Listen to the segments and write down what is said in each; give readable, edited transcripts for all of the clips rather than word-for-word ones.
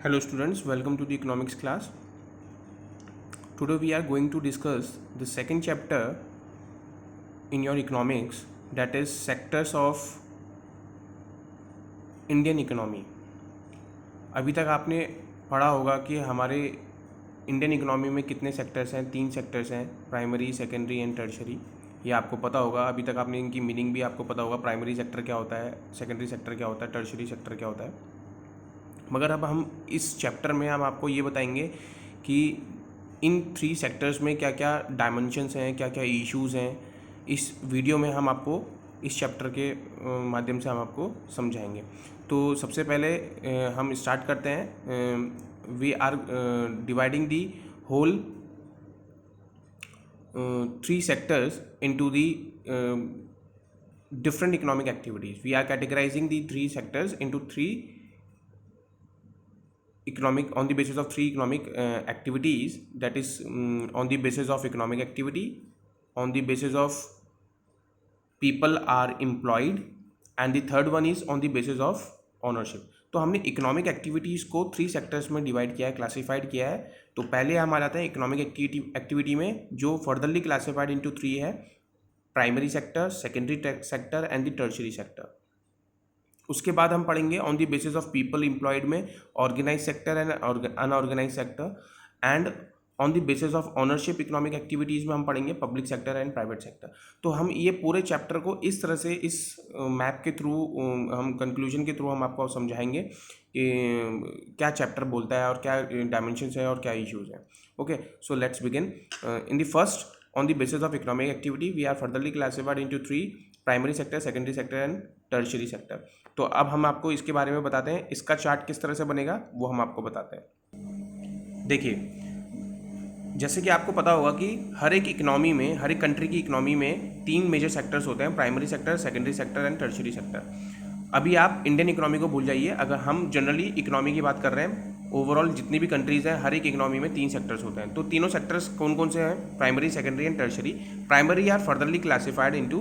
Hello students, welcome to the economics class. Today we are going to discuss the second chapter in your economics, that is sectors of Indian economy. अभी तक आपने पढ़ा होगा कि हमारे Indian economy में कितने सेक्टर्स हैं। 3 सेक्टर्स हैं, प्राइमरी, सेकेंडरी एंड टर्शरी। ये आपको पता होगा। अभी तक आपने इनकी मीनिंग भी आपको पता होगा, प्राइमरी सेक्टर क्या होता है, सेकेंडरी सेक्टर क्या होता है, टर्शरी सेक्टर क्या होता है। मगर अब हम इस चैप्टर में हम आपको ये बताएंगे कि इन 3 सेक्टर्स में क्या क्या डायमेंशंस हैं, क्या क्या इश्यूज़ हैं। इस वीडियो में हम आपको इस चैप्टर के माध्यम से हम आपको समझाएंगे। तो सबसे पहले हम स्टार्ट करते हैं। We are dividing the whole 3 sectors into the different economic activities. We are categorizing the 3 sectors into 3 economic, on the basis of 3 economic activities, that is on the basis of economic activity, on the basis of people are employed, and the third one is on the basis of ownership. तो हमने economic activities को 3 sectors में divide किया है, classified किया है। तो पहले हम आ जाते हैं इकोनॉमिक एक्टिविटी में, जो फर्दरली क्लासीफाइड इनटू 3 है, primary sector, secondary sector and the tertiary sector. उसके बाद हम पढ़ेंगे on the basis of people employed में organise sector and unorganise sector, and on the basis of ownership economic activities में हम पढ़ेंगे public sector and private sector. तो हम ये पूरे चैप्टर को इस तरह से इस मैप के थ्रू, हम कंक्लूजन के थ्रू हम आपको समझाएंगे कि क्या चैप्टर बोलता है और क्या डायमेंशंस है और क्या इश्यूज़ हैं। Okay, so let's begin. In the first, on the basis of economic activity, we are furtherly classified into 3 primary sector, secondary sector and tertiary sector. तो अब हम आपको इसके बारे में बताते हैं। इसका चार्ट किस तरह से बनेगा वो हम आपको बताते हैं। देखिए, जैसे कि आपको पता होगा कि हर एक इकोनॉमी में, हर एक कंट्री की इकोनॉमी में 3 मेजर सेक्टर्स होते हैं, primary sector, secondary sector and tertiary sector. अभी आप इंडियन इकोनॉमी को भूल जाइए। अगर हम जनरली इकोनॉमी की बात कर रहे हैं, ओवरऑल जितनी भी कंट्रीज़ हैं, हर एक इकोनॉमी में 3 सेक्टर्स होते हैं। तो तीनों सेक्टर्स कौन कौन से हैं? Primary, secondary and tertiary. Primary are furtherly classified into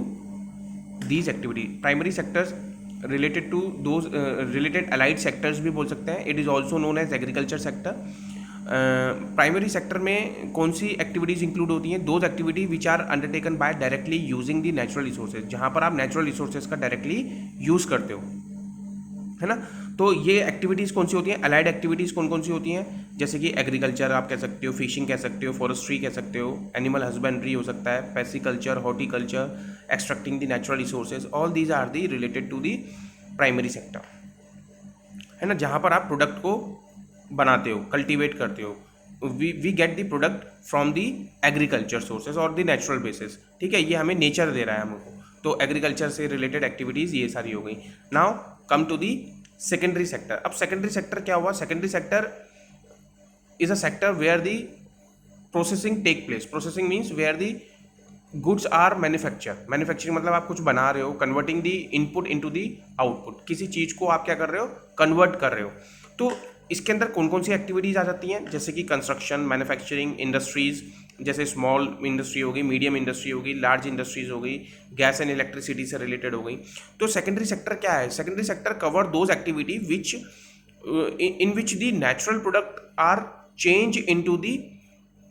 these activity. Primary sectors related to those related allied sectors भी बोल सकते हैं। It is also known as agriculture sector. Primary sector में कौन सी एक्टिविटीज़ इंक्लूड होती हैं? Those activity which are undertaken by directly using the natural resources, जहाँ पर आप नेचुरल रिसोर्सेज का डायरेक्टली यूज़ करते हो, है ना। तो ये एक्टिविटीज़ कौन सी होती हैं? अलाइड एक्टिविटीज़ कौन कौन सी होती हैं? जैसे कि एग्रीकल्चर आप कह सकते हो, फिशिंग कह सकते हो, फॉरेस्ट्री कह सकते हो, एनिमल हस्बेंड्री हो सकता है, pisciculture, horticulture, extracting the natural resources, all these are the related to the primary sector, है ना। जहाँ पर आप प्रोडक्ट को बनाते हो, कल्टिवेट करते हो। We get the product from the agriculture sources और द नेचुरल बेसिस, ठीक है। ये हमें नेचर दे रहा है हमको। तो एग्रीकल्चर से रिलेटेड एक्टिविटीज़ ये सारी हो गई। Now come to the secondary sector. अब सेकेंडरी सेक्टर क्या हुआ? Secondary sector is a sector where the processing take place. Processing means where the goods are manufacture. Manufacturing मतलब आप कुछ बना रहे हो, converting the input into the output. किसी चीज़ को आप क्या कर रहे हो? कन्वर्ट कर रहे हो। तो इसके अंदर कौन कौन सी एक्टिविटीज़ आ जाती हैं? जैसे कि कंस्ट्रक्शन, मैन्युफैक्चरिंग, इंडस्ट्रीज़, जैसे स्मॉल इंडस्ट्री होगी, मीडियम इंडस्ट्री होगी, लार्ज इंडस्ट्रीज हो गई, गैस एंड इलेक्ट्रिसिटी से रिलेटेड हो गई। तो सेकेंडरी सेक्टर क्या है? Secondary sector cover those activity which in which the natural product are change into the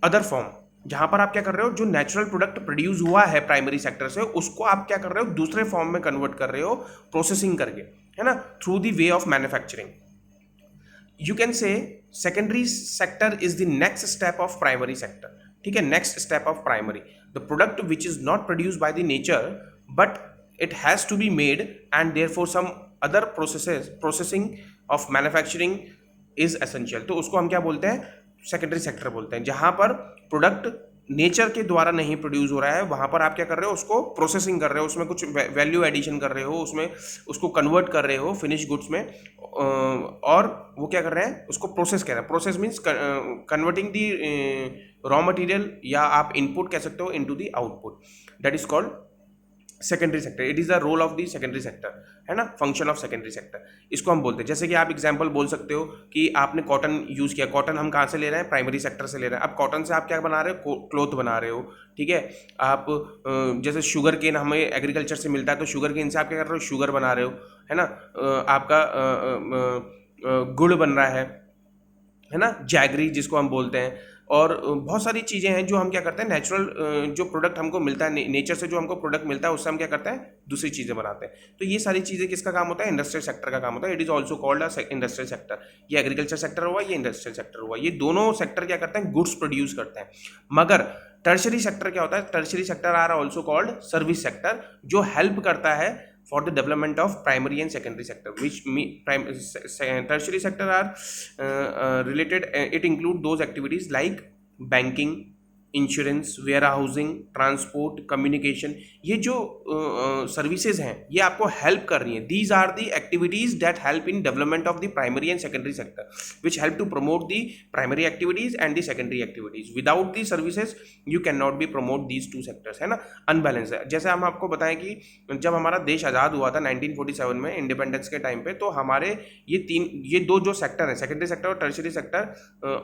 other form. जहाँ पर आप क्या कर रहे हो? जो नेचुरल प्रोडक्ट प्रोड्यूस हुआ है प्राइमरी सेक्टर से, उसको आप क्या कर रहे हो? दूसरे फॉर्म में कन्वर्ट कर रहे हो, प्रोसेसिंग करके, है ना, through the way of manufacturing. You can say secondary sector is the next step of primary sector, ठीक है। next step of primary, the product which is not produced by the nature but it has to be made and therefore some other processing of manufacturing is essential। तो उसको हम क्या बोलते हैं? Secondary sector बोलते हैं। जहाँ पर प्रोडक्ट नेचर के द्वारा नहीं प्रोड्यूस हो रहा है, वहाँ पर आप क्या कर रहे हो? उसको प्रोसेसिंग कर रहे हो, उसमें कुछ वैल्यू एडिशन कर रहे हो, उसमें उसको कन्वर्ट कर रहे हो फिनिश गुड्स में, और वो क्या कर रहे हैं? उसको प्रोसेस कर रहे हैं। Process means converting the raw material, या आप इनपुट कह सकते हो, into the output. That is called secondary sector. It is the role of the secondary sector, है ना, फंक्शन ऑफ सेकेंडरी सेक्टर, इसको हम बोलते हैं। जैसे कि आप एग्जांपल बोल सकते हो कि आपने कॉटन यूज़ किया। कॉटन हम कहाँ से ले रहे हैं? प्राइमरी सेक्टर से ले रहे हैं। अब कॉटन से आप क्या बना रहे हो? क्लोथ बना रहे हो, ठीक है। आप जैसे शुगर केन हमें एग्रीकल्चर से मिलता है, तो शुगर केन से आप क्या कर रहे हो? शुगर बना रहे हो, है ना। आपका गुड़ बन रहा है, है ना, जैगरी जिसको हम बोलते हैं, और बहुत सारी चीज़ें हैं जो हम क्या करते हैं, नेचुरल जो प्रोडक्ट हमको मिलता है नेचर से, जो हमको प्रोडक्ट मिलता है उससे हम क्या करते हैं, दूसरी चीज़ें बनाते हैं। तो ये सारी चीज़ें किसका काम होता है, इंडस्ट्रियल सेक्टर का काम होता है। It is also called industrial sector. ये एग्रीकल्चर सेक्टर हुआ, ये इंडस्ट्रियल सेक्टर हुआ, ये दोनों सेक्टर क्या करते हैं, गुड्स प्रोड्यूस करते हैं। मगर टर्शरी सेक्टर क्या होता है, tertiary sector are also called service sector, जो हेल्प करता है for the development of primary and secondary sector, which tertiary sector are related, it include those activities like banking, insurance, warehousing, transport, communication. ये जो services हैं ये आपको help कर रही हैं। These are the activities that help in development of the primary and secondary sector, which help to promote the primary activities and the secondary activities. Without the services you can not be promote these two sectors, है ना, unbalance है। जैसे हम आपको बताएं कि जब हमारा देश आज़ाद हुआ था 1947 में, इंडिपेंडेंस के टाइम पे, तो हमारे ये दो जो सेक्टर हैं, सेकेंडरी सेक्टर और टर्शियरी सेक्टर,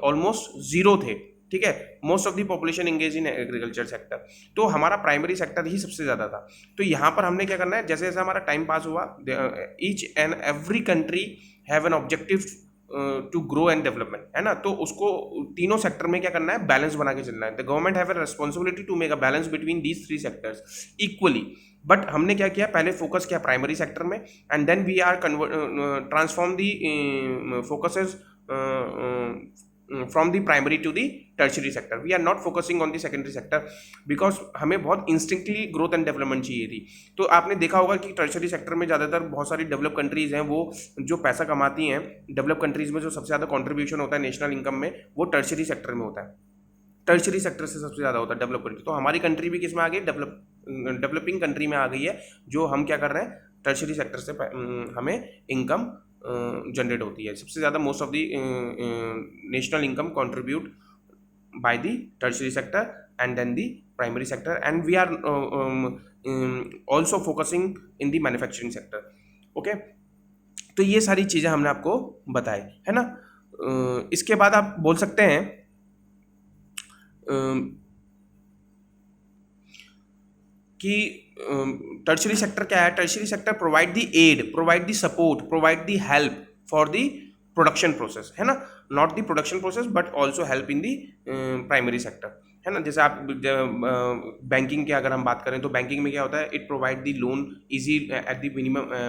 ऑलमोस्ट जीरो थे, ठीक है। Most of the population engage in agriculture sector, तो हमारा प्राइमरी सेक्टर ही सबसे ज़्यादा था। तो यहाँ पर हमने क्या करना है, जैसे जैसे हमारा टाइम पास हुआ, each and every country have an objective to grow and development, है ना। तो उसको तीनों सेक्टर में क्या करना है, बैलेंस बना के चलना है। The government have a responsibility to make a balance between these three sectors equally. But हमने क्या किया, पहले फोकस किया प्राइमरी सेक्टर में, and then we are transform the focuses from the primary to the tertiary sector. We are not focusing on the secondary sector because हमें बहुत इंस्टिंक्टली growth and development चाहिए थी। तो आपने देखा होगा कि टर्शियरी सेक्टर में ज़्यादातर बहुत सारी डेवलप कंट्रीज़ हैं, वो जो पैसा कमाती हैं, डेवलप कंट्रीज़ में जो सबसे ज़्यादा कॉन्ट्रीब्यूशन होता है नेशनल इनकम में, वो टर्शियरी सेक्टर में होता है। टर्शियरी सेक्टर से सबसे ज़्यादा होता है डेवलप कंट्री। तो हमारी कंट्री भी किस में आ गई, डेवलपिंग कंट्री में आ गई है, जो हम क्या कर रहे हैं, टर्शियरी सेक्टर से हमें इनकम जनरेट होती है। सबसे ज़्यादा most of the national income contribute by the tertiary sector and then the primary sector, and we are also focusing in the manufacturing sector. Okay, तो ये सारी चीज़ें हमने आपको बताई, है ना। इसके बाद आप बोल सकते हैं कि टर्शियरी सेक्टर क्या है। Tertiary sector provide the aid, provide the support, provide the help for the production process, है ना, not the production process but also help in the primary sector, है ना। जैसे आप बैंकिंग की अगर हम बात करें, तो बैंकिंग में क्या होता है, it provide the loan easy at the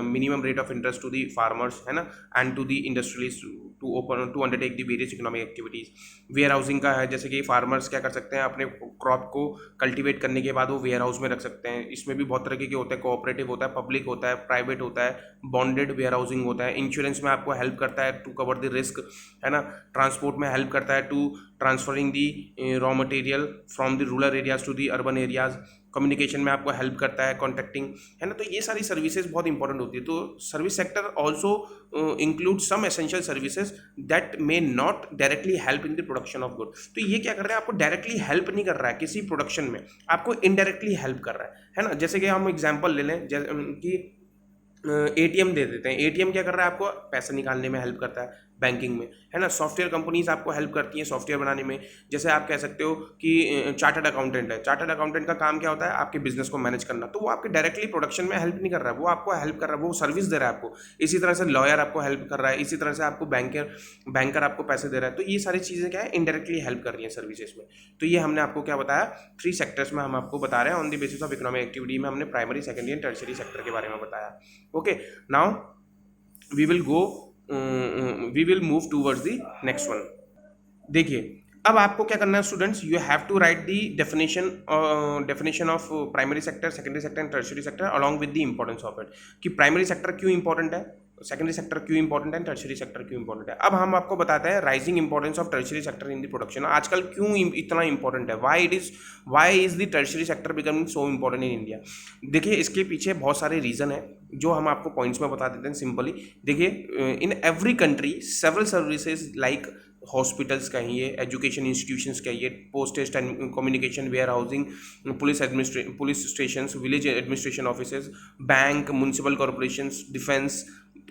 minimum rate of interest to the farmers, है ना, and to the industrialist to undertake the various economic activities. Warehousing का है, जैसे कि फार्मर्स क्या कर सकते हैं, अपने क्रॉप को कल्टीवेट करने के बाद वो वेयर हाउस में रख सकते हैं। इसमें भी बहुत तरह के होते हैं, कोऑपरेटिव होता है, पब्लिक होता है, प्राइवेट होता है, बॉन्डेड वेयर हाउसिंग होता है। इंश्योरेंस में आपको हेल्प करता है टू कवर द रिस्क, है ना। ट्रांसपोर्ट में हेल्प करता है to transferring the raw material from the rural areas to the urban areas. Communication में आपको हेल्प करता है, कॉन्टैक्टिंग, है ना। तो ये सारी सर्विसेज बहुत इंपॉर्टेंट होती है। तो service sector also include some essential services that may not directly help in the production of good. तो ये क्या कर रहा है, आपको डायरेक्टली हेल्प नहीं कर रहा है किसी प्रोडक्शन में, आपको इनडायरेक्टली हेल्प कर रहा है ना। जैसे कि हम एग्जाम्पल ले लें, कि एटीएम दे देते हैं। एटीएम क्या कर रहा है, आपको पैसा निकालने में हेल्प करता है बैंकिंग में, है ना। सॉफ्टवेयर कंपनीज आपको हेल्प करती हैं सॉफ्टवेयर बनाने में। जैसे आप कह सकते हो कि चार्टर्ड अकाउंटेंट है, चार्टर्ड अकाउंटेंट का काम क्या होता है, आपके बिजनेस को मैनेज करना। तो वो आपके डायरेक्टली प्रोडक्शन में हेल्प नहीं कर रहा है, वो आपको हेल्प कर रहा है, वो सर्विस दे रहा है आपको। इसी तरह से लॉयर आपको हेल्प कर रहा है, इसी तरह से आपको बैंकर आपको पैसे दे रहा है। तो ये सारी चीज़ें क्या है, इनडायरेक्टली हेल्प कर रही हैं सर्विसेज में। तो ये हमने आपको क्या बताया, 3 सेक्टर्स में हम आपको बता रहे हैं। On the basis of economic activity में हमने primary, secondary and tertiary sector के बारे में बताया। Okay, now we will move towards the next one. देखिए, अब आपको क्या करना है students, you have to write the definition of primary sector, secondary sector and tertiary sector along with the importance of it, कि प्राइमरी सेक्टर क्यों important है, secondary sector क्यों इंपॉर्टेंट है, टर्शियरी सेक्टर क्यों इंपॉर्टेंट है। अब हम आपको बताते हैं rising importance of tertiary sector in the production. आजकल क्यों इतना इंपॉर्टेंट है, why is the tertiary sector becoming so important in India. देखिए, इसके पीछे बहुत सारे रीजन है जो हम आपको पॉइंट्स में बता देते हैं सिंपली। देखिए, in every country several services like hospitals कहिए, एजुकेशन इंस्टीट्यूशंस कहिए, postage and communication, warehousing, police stations, village administration offices, bank, municipal corporations, defence,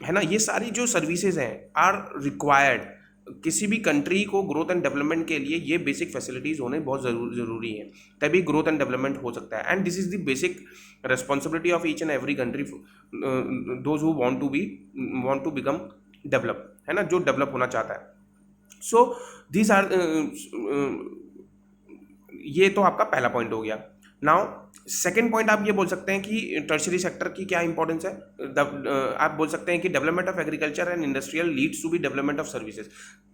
है ना। ये सारी जो सर्विसेज हैं आर रिक्वायर्ड। किसी भी कंट्री को ग्रोथ एंड डेवलपमेंट के लिए ये बेसिक फैसिलिटीज़ होने बहुत ज़रूरी है, तभी ग्रोथ एंड डेवलपमेंट हो सकता है। And this is the basic responsibility of each and every country, those who want to become develop, है ना, जो डेवलप होना चाहता है। सो दीज आर, ये तो आपका पहला पॉइंट हो गया. नाउ सेकेंड पॉइंट आप ये बोल सकते हैं कि टर्शरी सेक्टर की क्या इंपॉर्टेंस है. आप बोल सकते हैं कि development of agriculture and industrial leads to be development of services.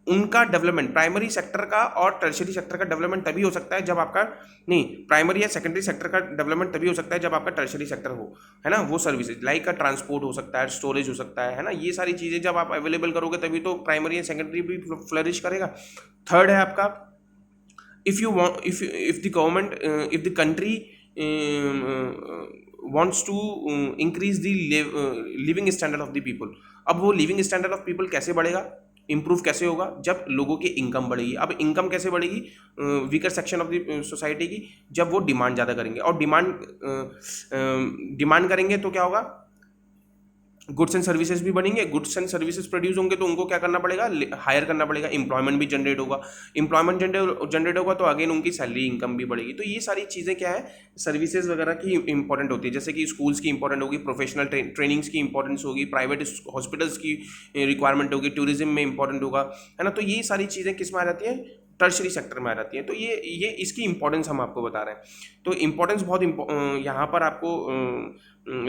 उनका डेवलपमेंट, प्राइमरी सेक्टर का और टर्शरी सेक्टर का डेवलपमेंट तभी हो सकता है जब आपका, नहीं, प्राइमरी या सेकेंडरी सेक्टर का डेवलपमेंट तभी हो सकता है जब आपका टर्शरी सेक्टर हो, है ना. वो सर्विसेज लाइक का ट्रांसपोर्ट हो सकता है, स्टोरेज हो सकता है ना. ये सारी चीज़ें जब आप अवेलेबल करोगे तभी तो प्राइमरी या सेकेंडरी भी फ्लरिश करेगा. थर्ड है आपका, if you want, if the government, if the country wants to increase the living standard of the people. अब वो लिविंग स्टैंडर्ड ऑफ पीपल कैसे बढ़ेगा, इंप्रूव कैसे होगा, जब लोगों की इनकम बढ़ेगी. अब इनकम कैसे बढ़ेगी weaker section of the society की, जब वो डिमांड ज़्यादा करेंगे. और डिमांड करेंगे तो क्या होगा, गुड्स एंड सर्विसेज भी बनेंगे. गुड्स एंड सर्विसेज प्रोड्यूस होंगे तो उनको क्या करना पड़ेगा, हायर करना पड़ेगा. एम्प्लॉयमेंट भी जनरेट होगा. एम्प्लॉयमेंट जनरेट होगा तो अगेन उनकी सैलरी इनकम भी बढ़ेगी. तो ये सारी चीज़ें क्या है, सर्विसेज वगैरह की इंपॉर्टेंट होती है. जैसे कि स्कूल्स की इंपॉर्टेंट होगी, प्रोफेशनल ट्रेनिंग्स की इंपॉर्टेंस होगी, प्राइवेट हॉस्पिटल्स की रिक्वायरमेंट होगी, टूरिज्म में इंपॉर्टेंट होगा, है ना. तो ये सारी चीज़ें किस में आ जाती हैं, टर्शरी सेक्टर में आ जाती हैं. तो ये इसकी इंपॉर्टेंस हम आपको बता रहे हैं. तो इंपॉर्टेंस बहुत यहाँ पर आपको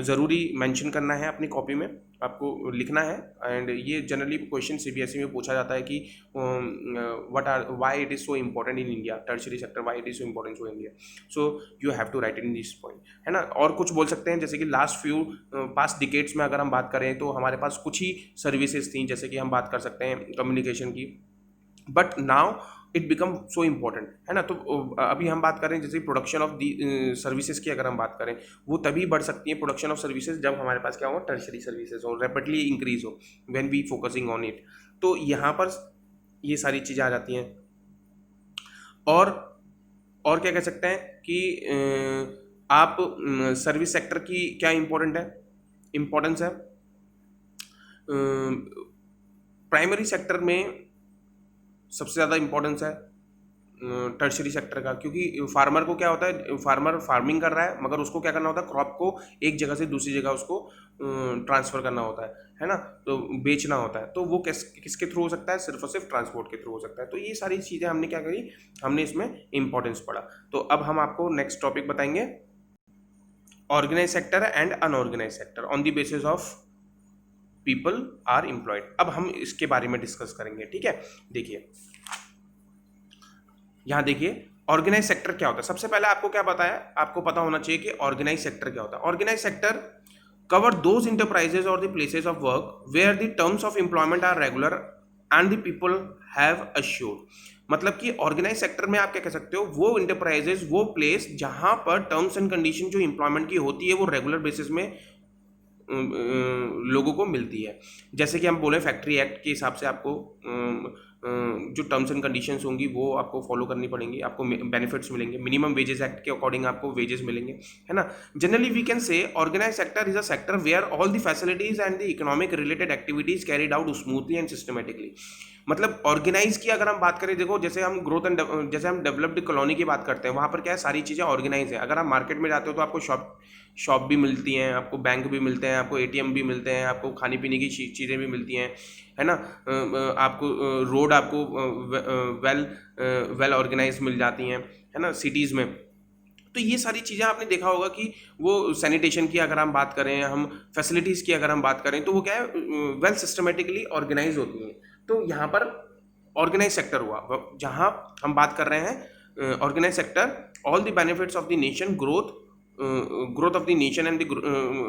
ज़रूरी मेंशन करना है अपनी कॉपी में, आपको लिखना है. एंड ये जनरली क्वेश्चन सीबीएसई में पूछा जाता है कि why it is so important in India, tertiary sector why it is so important for India. So you have to write in this point, है ना. और कुछ बोल सकते हैं जैसे कि लास्ट फ्यू पास्ट डिकेड्स में अगर हम बात करें तो हमारे पास कुछ ही सर्विसेज थी. जैसे कि हम बात कर सकते हैं कम्युनिकेशन की, but now it become so important, है ना. तो अभी हम बात करें जैसे प्रोडक्शन ऑफ दी सर्विसेज की अगर हम बात करें, वो तभी बढ़ सकती है प्रोडक्शन ऑफ सर्विसेज जब हमारे पास क्या हो, टर्शरी सर्विसेज हो, रैपिडली इंक्रीज हो, when we focusing on it. तो यहाँ पर ये सारी चीज़ें आ जाती हैं. और क्या कह सकते हैं कि आप सर्विस सेक्टर की क्या इम्पोर्टेंस है. प्राइमरी सेक्टर में सबसे ज़्यादा इंपॉर्टेंस है टर्शरी सेक्टर का, क्योंकि फार्मर को क्या होता है, फार्मर फार्मिंग कर रहा है मगर उसको क्या करना होता है, क्रॉप को एक जगह से दूसरी जगह उसको ट्रांसफ़र करना होता है ना. तो बेचना होता है. तो वो किसके थ्रू हो सकता है, सिर्फ और सिर्फ ट्रांसपोर्ट के थ्रू हो सकता है. तो ये सारी चीज़ें हमने क्या करी, हमने इसमें इंपॉर्टेंस पढ़ा. तो अब हम आपको नेक्स्ट टॉपिक बताएंगे, organise sector and unorganise sector on the basis of people are employed. अब हम इसके बारे में डिस्कस करेंगे, ठीक है. देखिए यहां देखिए, ऑर्गेनाइज सेक्टर क्या होता है. सबसे पहले आपको क्या पता है, आपको पता होना चाहिए कि ऑर्गेनाइज सेक्टर क्या होता है. Organise sector cover those enterprises or the places of work where the terms of employment are regular and the people have assured. मतलब कि ऑर्गेनाइज सेक्टर में आप क्या कह सकते हो, वो इंटरप्राइजेज, वो प्लेस जहां पर टर्म्स एंड कंडीशन जो एम्प्लॉयमेंट की होती है वो रेगुलर बेसिस में लोगों को मिलती है. जैसे कि हम बोले फैक्ट्री एक्ट के हिसाब से आपको जो टर्म्स एंड कंडीशंस होंगी वो आपको फॉलो करनी पड़ेंगी, आपको बेनिफिट्स मिलेंगे. मिनिमम वेजेस एक्ट के अकॉर्डिंग आपको वेजेस मिलेंगे, है ना. Generally we can say organise sector is a sector where all the facilities and the economic related activities carried out smoothly and systematically. मतलब ऑर्गेनाइज की अगर हम बात करें, देखो जैसे हम ग्रोथ एंड जैसे हम डेवलप्ड कॉलोनी की बात करते हैं, वहाँ पर क्या है, सारी चीज़ें ऑर्गेनाइज है. अगर आप मार्केट में जाते हो तो आपको शॉप भी मिलती हैं, आपको बैंक भी मिलते हैं, आपको एटीएम भी मिलते हैं, आपको खाने पीने की चीज़ें भी मिलती हैं, है ना. आपको रोड आपको वेल ऑर्गेनाइज मिल जाती हैं, है ना, सिटीज़ में. तो ये सारी चीज़ें आपने देखा होगा कि वो सैनिटेशन की अगर हम बात करें, हम फैसिलिटीज़ की अगर हम बात करें, तो वो क्या है, वेल सिस्टमेटिकली ऑर्गेनाइज होती हैं. तो यहाँ पर ऑर्गेनाइज सेक्टर हुआ जहाँ हम बात कर रहे हैं organise sector, all the benefits of the nation growth of the nation and the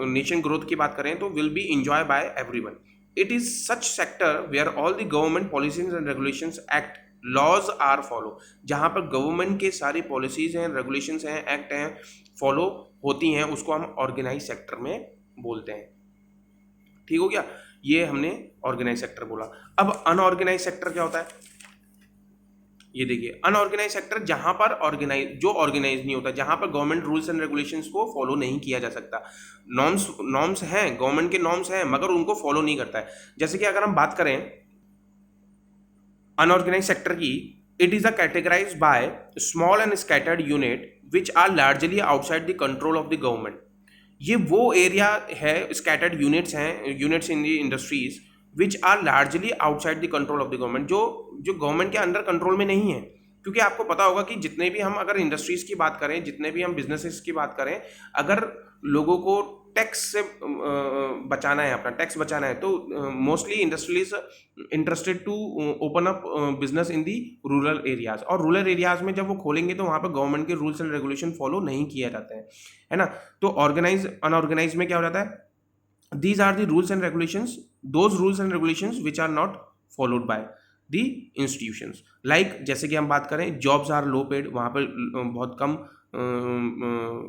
nation growth की बात करें तो will be enjoy by everyone. It is such sector where all the government policies and regulations act laws are follow. जहाँ पर government के सारी policies हैं, regulations हैं, एक्ट हैं, फॉलो होती हैं, उसको हम ऑर्गेनाइज सेक्टर में बोलते हैं. ठीक हो गया, ये हमने ऑर्गेनाइज सेक्टर बोला. अब अनऑर्गेनाइज सेक्टर क्या होता है, ये देखिए. अनऑर्गेनाइज सेक्टर जहां पर ऑर्गेनाइज नहीं होता, जहां पर गवर्नमेंट रूल्स एंड रेगुलेशंस को फॉलो नहीं किया जा सकता. नॉर्म्स हैं, गवर्नमेंट के नॉर्म्स हैं, मगर उनको फॉलो नहीं करता है. जैसे कि अगर हम बात करें अनऑर्गेनाइज सेक्टर की, it is a categorise by small and scattered unit which are largely outside the control of the government. ये वो एरिया है, स्कैटर्ड यूनिट्स हैं, units in the industries which are largely outside the control of the government, जो government के under control में नहीं है। क्योंकि आपको पता होगा कि जितने भी हम अगर इंडस्ट्रीज की बात करें, जितने भी हम बिजनेसेस की बात करें, अगर लोगों को टैक्स से बचाना है, अपना टैक्स बचाना है, तो mostly industries interested to open up business in the rural areas. और रूरल एरियाज में जब वो खोलेंगे तो वहाँ पर गवर्नमेंट के रूल्स एंड रेगुलेशन फॉलो नहीं किया जाता है ना। तो ऑर्गेनाइज अनऑर्गेनाइज में क्या हो जाता है, these are the rules and regulations, those rules and regulations which are not followed by the institutions, like जैसे कि हम बात करें जॉब्स आर लो पेड, वहाँ पर बहुत कम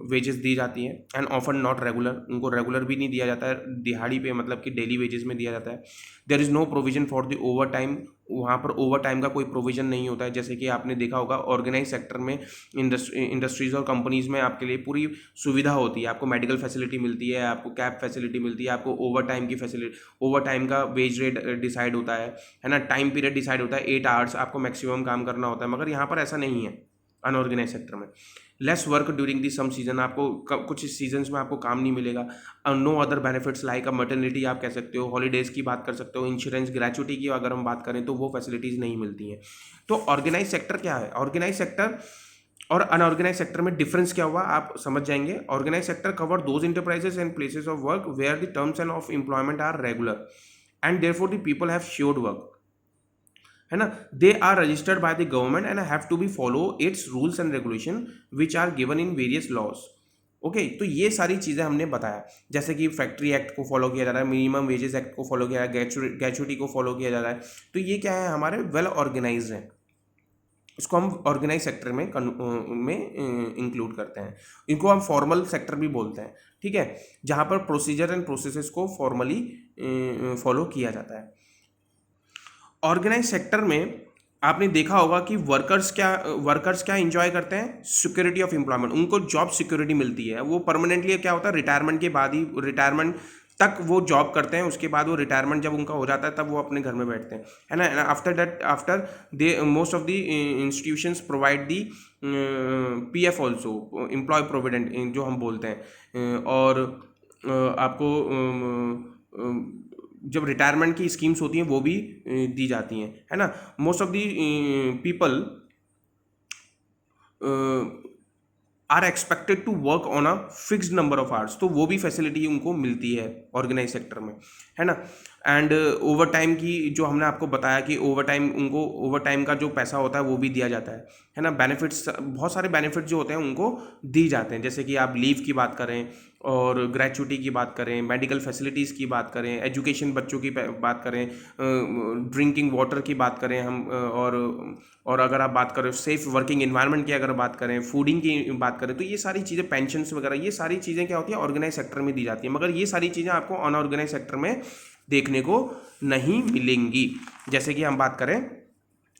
वेजेस दी जाती हैं, एंड ऑफन नॉट रेगुलर, उनको रेगुलर भी नहीं दिया जाता है, दिहाड़ी पे मतलब कि डेली वेजेस में दिया जाता है। There is no provision for the overtime, वहाँ पर ओवर टाइम का कोई प्रोविजन नहीं होता है। जैसे कि आपने देखा होगा ऑर्गेनाइज सेक्टर में इंडस्ट्रीज और कंपनीज में आपके लिए पूरी सुविधा होती है, आपको मेडिकल फैसिलिटी मिलती है, आपको कैब फैसिलिटी मिलती है, आपको ओवर टाइम की फैसिलिटी, ओवर टाइम का वेज रेट डिसाइड होता है ना, टाइम पीरियड डिसाइड होता है, 8 आवर्स आपको मैक्सिमम काम करना होता है। मगर यहाँ पर ऐसा नहीं है अनऑर्गेनाइज सेक्टर में। Less work during the some season, आपको कुछ सीजन्स में आपको काम नहीं मिलेगा। No other benefits like a maternity आप कह सकते हो, हॉलीडेज की बात कर सकते हो, इंश्योरेंस, ग्रेचुटी की अगर हम बात करें तो वो फैसिलिटीज़ नहीं मिलती हैं। तो ऑर्गेनाइज सेक्टर क्या है, ऑर्गेनाइज सेक्टर और अनऑर्गेनाइज सेक्टर में डिफरेंस क्या हुआ आप समझ जाएंगे। Organise sector cover those enterprises and places of work where the terms and of employment are regular and therefore the people have assured work, है ना। They are registered by the government and have to be follow its rules and regulation which are given in various laws. Okay, तो ये सारी चीज़ें हमने बताया, जैसे कि फैक्ट्री एक्ट को फॉलो किया जा रहा है, मिनिमम वेजेस एक्ट को फॉलो किया जा रहा है, ग्रेचुटी को फॉलो किया जा रहा है। तो ये क्या है, हमारे वेल ऑर्गेनाइज हैं, इसको हम ऑर्गेनाइज सेक्टर में इंक्लूड करते हैं। इनको हम फॉर्मल सेक्टर भी बोलते हैं, ठीक है, जहाँ पर प्रोसीजर एंड प्रोसेसेस को फॉर्मली फॉलो किया जाता है। ऑर्गेनाइज सेक्टर में आपने देखा होगा कि वर्कर्स क्या एंजॉय करते हैं, सिक्योरिटी ऑफ एम्प्लॉयमेंट, उनको जॉब सिक्योरिटी मिलती है। वो परमानेंटली क्या होता है, रिटायरमेंट के बाद ही, रिटायरमेंट तक वो जॉब करते हैं, उसके बाद वो रिटायरमेंट जब उनका हो जाता है तब वो अपने घर में बैठते हैं, है ना। After they most of the institutions provide the PF also, employ provident जो हम बोलते हैं, और आपको जब रिटायरमेंट की स्कीम्स होती हैं वो भी दी जाती हैं, है ना। Most of the people are expected to work on a fixed number of hours, तो वो भी फैसिलिटी उनको मिलती है ऑर्गेनाइज सेक्टर में, है ना। एंड ओवर टाइम की जो हमने आपको बताया कि ओवर टाइम, उनको ओवर टाइम का जो पैसा होता है वो भी दिया जाता है ना। बेनिफिट्स, बहुत सारे बेनिफिट्स जो होते हैं उनको दी जाते हैं, जैसे कि आप लीव की बात करें और ग्रेचुटी की बात करें, मेडिकल फैसिलिटीज़ की बात करें, एजुकेशन बच्चों की बात करें, ड्रिंकिंग वाटर की बात करें हम, और अगर आप बात करें सेफ वर्किंग एनवायरनमेंट की अगर बात करें, फूडिंग की बात करें, तो ये सारी चीज़ें, पेंशन्स वगैरह, ये सारी चीज़ें क्या होती है, ऑर्गेनाइज सेक्टर में दी जाती है। मगर ये सारी चीज़ें आपको अनऑर्गेनाइज सेक्टर में देखने को नहीं मिलेंगी। जैसे कि हम बात करें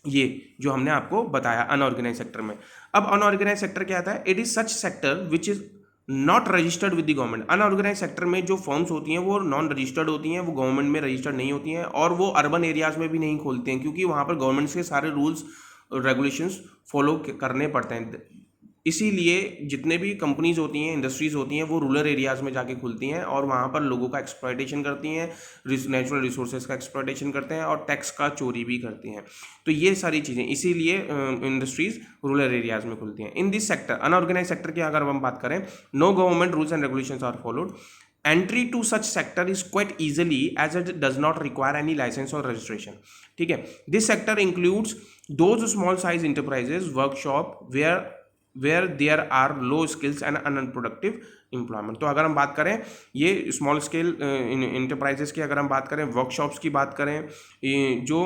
ये जो हमने आपको बताया अनऑर्गेनाइज सेक्टर में। अब अनऑर्गेनाइज सेक्टर क्या आता है, it is such sector which is not registered with the government. Unorganise sector में जो फर्म्स होती हैं वो नॉन रजिस्टर्ड होती हैं, वो गवर्नमेंट में रजिस्टर्ड नहीं होती हैं, और वो अर्बन एरियाज में भी नहीं खोलते हैं, क्योंकि वहाँ पर गवर्नमेंट के सारे रूल्स रेगुलेशंस फॉलो करने पड़ते हैं। इसीलिए जितने भी कंपनीज होती हैं, इंडस्ट्रीज होती हैं, वो रूरल एरियाज़ में जाके खुलती हैं और वहाँ पर लोगों का एक्सप्लॉयटेशन करती हैं, नेचुरल रिसोर्सेज का एक्सप्लॉयटेशन करते हैं और टैक्स का चोरी भी करती हैं। तो ये सारी चीज़ें, इसीलिए इंडस्ट्रीज रूरल एरियाज़ में खुलती हैं। In this sector, unorganise sector की अगर हम बात करें, no government rules and regulations are followed. Entry to such sector is quite easily as it does not require any licence और रजिस्ट्रेशन, ठीक है। This sector includes those small size enterprises, workshop where there are low skills and unproductive employment. तो अगर हम बात करें ये small scale enterprises की, अगर हम बात करें वर्कशॉप्स की बात करें, जो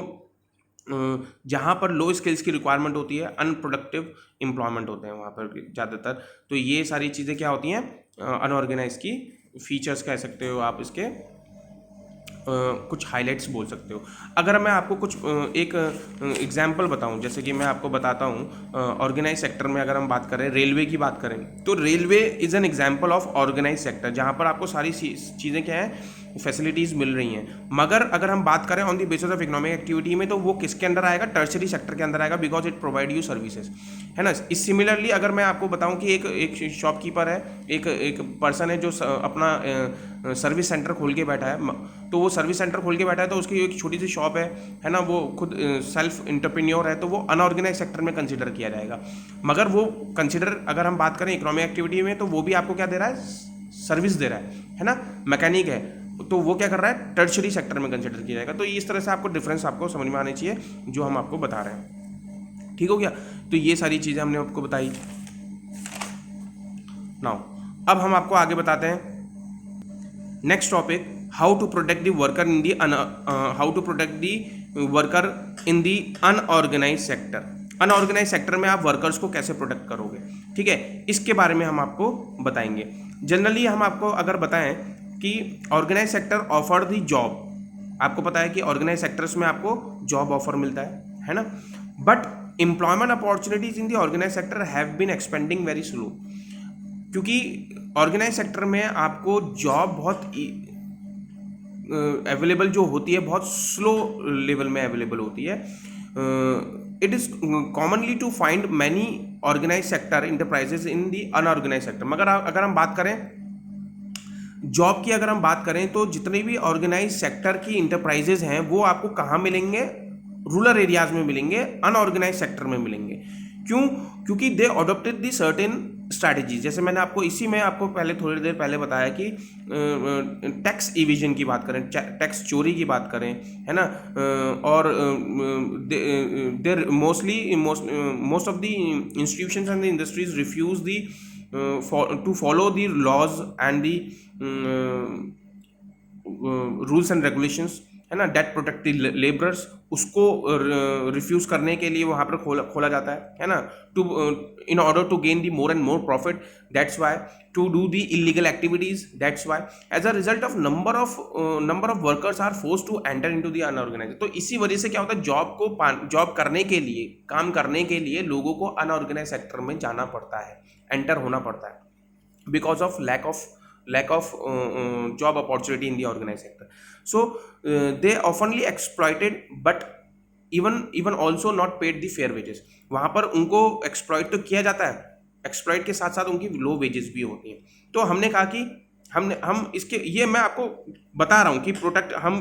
जहाँ पर लो स्किल्स की रिक्वायरमेंट होती है, अनप्रोडक्टिव एम्प्लॉयमेंट होते हैं वहाँ पर ज़्यादातर। तो ये सारी चीज़ें क्या होती हैं, अनऑर्गेनाइज की फीचर्स कह सकते हो आप, इसके कुछ हाइलाइट्स बोल सकते हो। अगर मैं आपको कुछ एक एग्जांपल बताऊं, जैसे कि मैं आपको बताता हूं ऑर्गेनाइज सेक्टर में अगर हम बात करें, रेलवे की बात करें, तो railway is an example of organise sector, जहां पर आपको सारी चीज़ें क्या है, फैसिलिटीज़ मिल रही हैं। मगर अगर हम बात करें on the basis of economic activity में, तो वो किसके अंदर आएगा, टर्शरी सेक्टर के अंदर आएगा, because it provide you services, है ना। इस सिमिलरली अगर मैं आपको बताऊं कि एक शॉपकीपर है, एक पर्सन है जो अपना सर्विस सेंटर खोल के बैठा है, तो वो सर्विस सेंटर खोल के बैठा है, तो उसकी एक छोटी सी शॉप है ना, वो खुद सेल्फ एंटरप्रेन्योर है, तो वो अनऑर्गेनाइज सेक्टर में कंसिडर किया जाएगा। मगर वो कंसिडर अगर हम बात करें इकोनॉमिक एक्टिविटी में, तो वो भी आपको क्या दे रहा है, सर्विस दे रहा है ना, मैकेनिक है, तो वो क्या कर रहा है, टर्शरी सेक्टर में कंसिडर किया जाएगा। तो इस तरह से आपको डिफरेंस आपको समझ में आनी चाहिए जो हम आपको बता रहे हैं, ठीक हो गया। तो ये सारी चीज़ें हमने आपको बताई। नाउ अब हम आपको आगे बताते हैं next topic, how to protect the worker in the how to protect the worker in the unorganise sector. Unorganise sector में आप वर्कर्स को कैसे प्रोटेक्ट करोगे, ठीक है, इसके बारे में हम आपको बताएंगे। जनरली हम आपको अगर बताएं कि ऑर्गेनाइज सेक्टर ऑफर दी जॉब, आपको पता है कि ऑर्गेनाइज सेक्टर्स में आपको जॉब ऑफर मिलता है ना, but employment opportunities in the organise sector have been expending very slow, क्योंकि ऑर्गेनाइज सेक्टर में आपको जॉब बहुत अवेलेबल जो होती है, बहुत स्लो लेवल में अवेलेबल होती है। It is commonly to find many organise sector enterprises in the unorganise sector. मगर अगर हम बात करें जॉब की, अगर हम बात करें तो जितने भी ऑर्गेनाइज सेक्टर की इंटरप्राइजेज हैं वो आपको कहाँ मिलेंगे, रूरल एरियाज में मिलेंगे, अनऑर्गेनाइज सेक्टर में मिलेंगे। क्यों? क्योंकि दे अडोप्टेड दी सर्टेन स्ट्रैटेजी। जैसे मैंने आपको इसी में आपको पहले थोड़ी देर पहले बताया कि टैक्स इविजन की बात करें, टैक्स चोरी की बात करें, है ना, और there most of the institutions and the industries refuse the to follow the laws and the rules and regulations, है ना, डेट प्रोटेक्ट द लेबरर्स, उसको रिफ्यूज करने के लिए वहाँ पर खोला जाता है ना, to in order to gain the more and more profit, that's why to do the illegal activities, that's why as a result of number of workers are force to enter into the unorganise. तो इसी वजह से क्या होता है, job करने के लिए, काम करने के लिए लोगों को अनऑर्गेनाइज सेक्टर में जाना पड़ता है, एंटर होना पड़ता है, because of lack of job opportunity in the organized sector. So they oftenly exploited, but even also not paid the fair wages. वहाँ पर उनको exploit तो किया जाता है, exploit के साथ साथ उनकी low wages भी होती हैं। तो हमने कहा कि हम इसके, ये मैं आपको बता रहा हूँ कि प्रोटेक्ट हम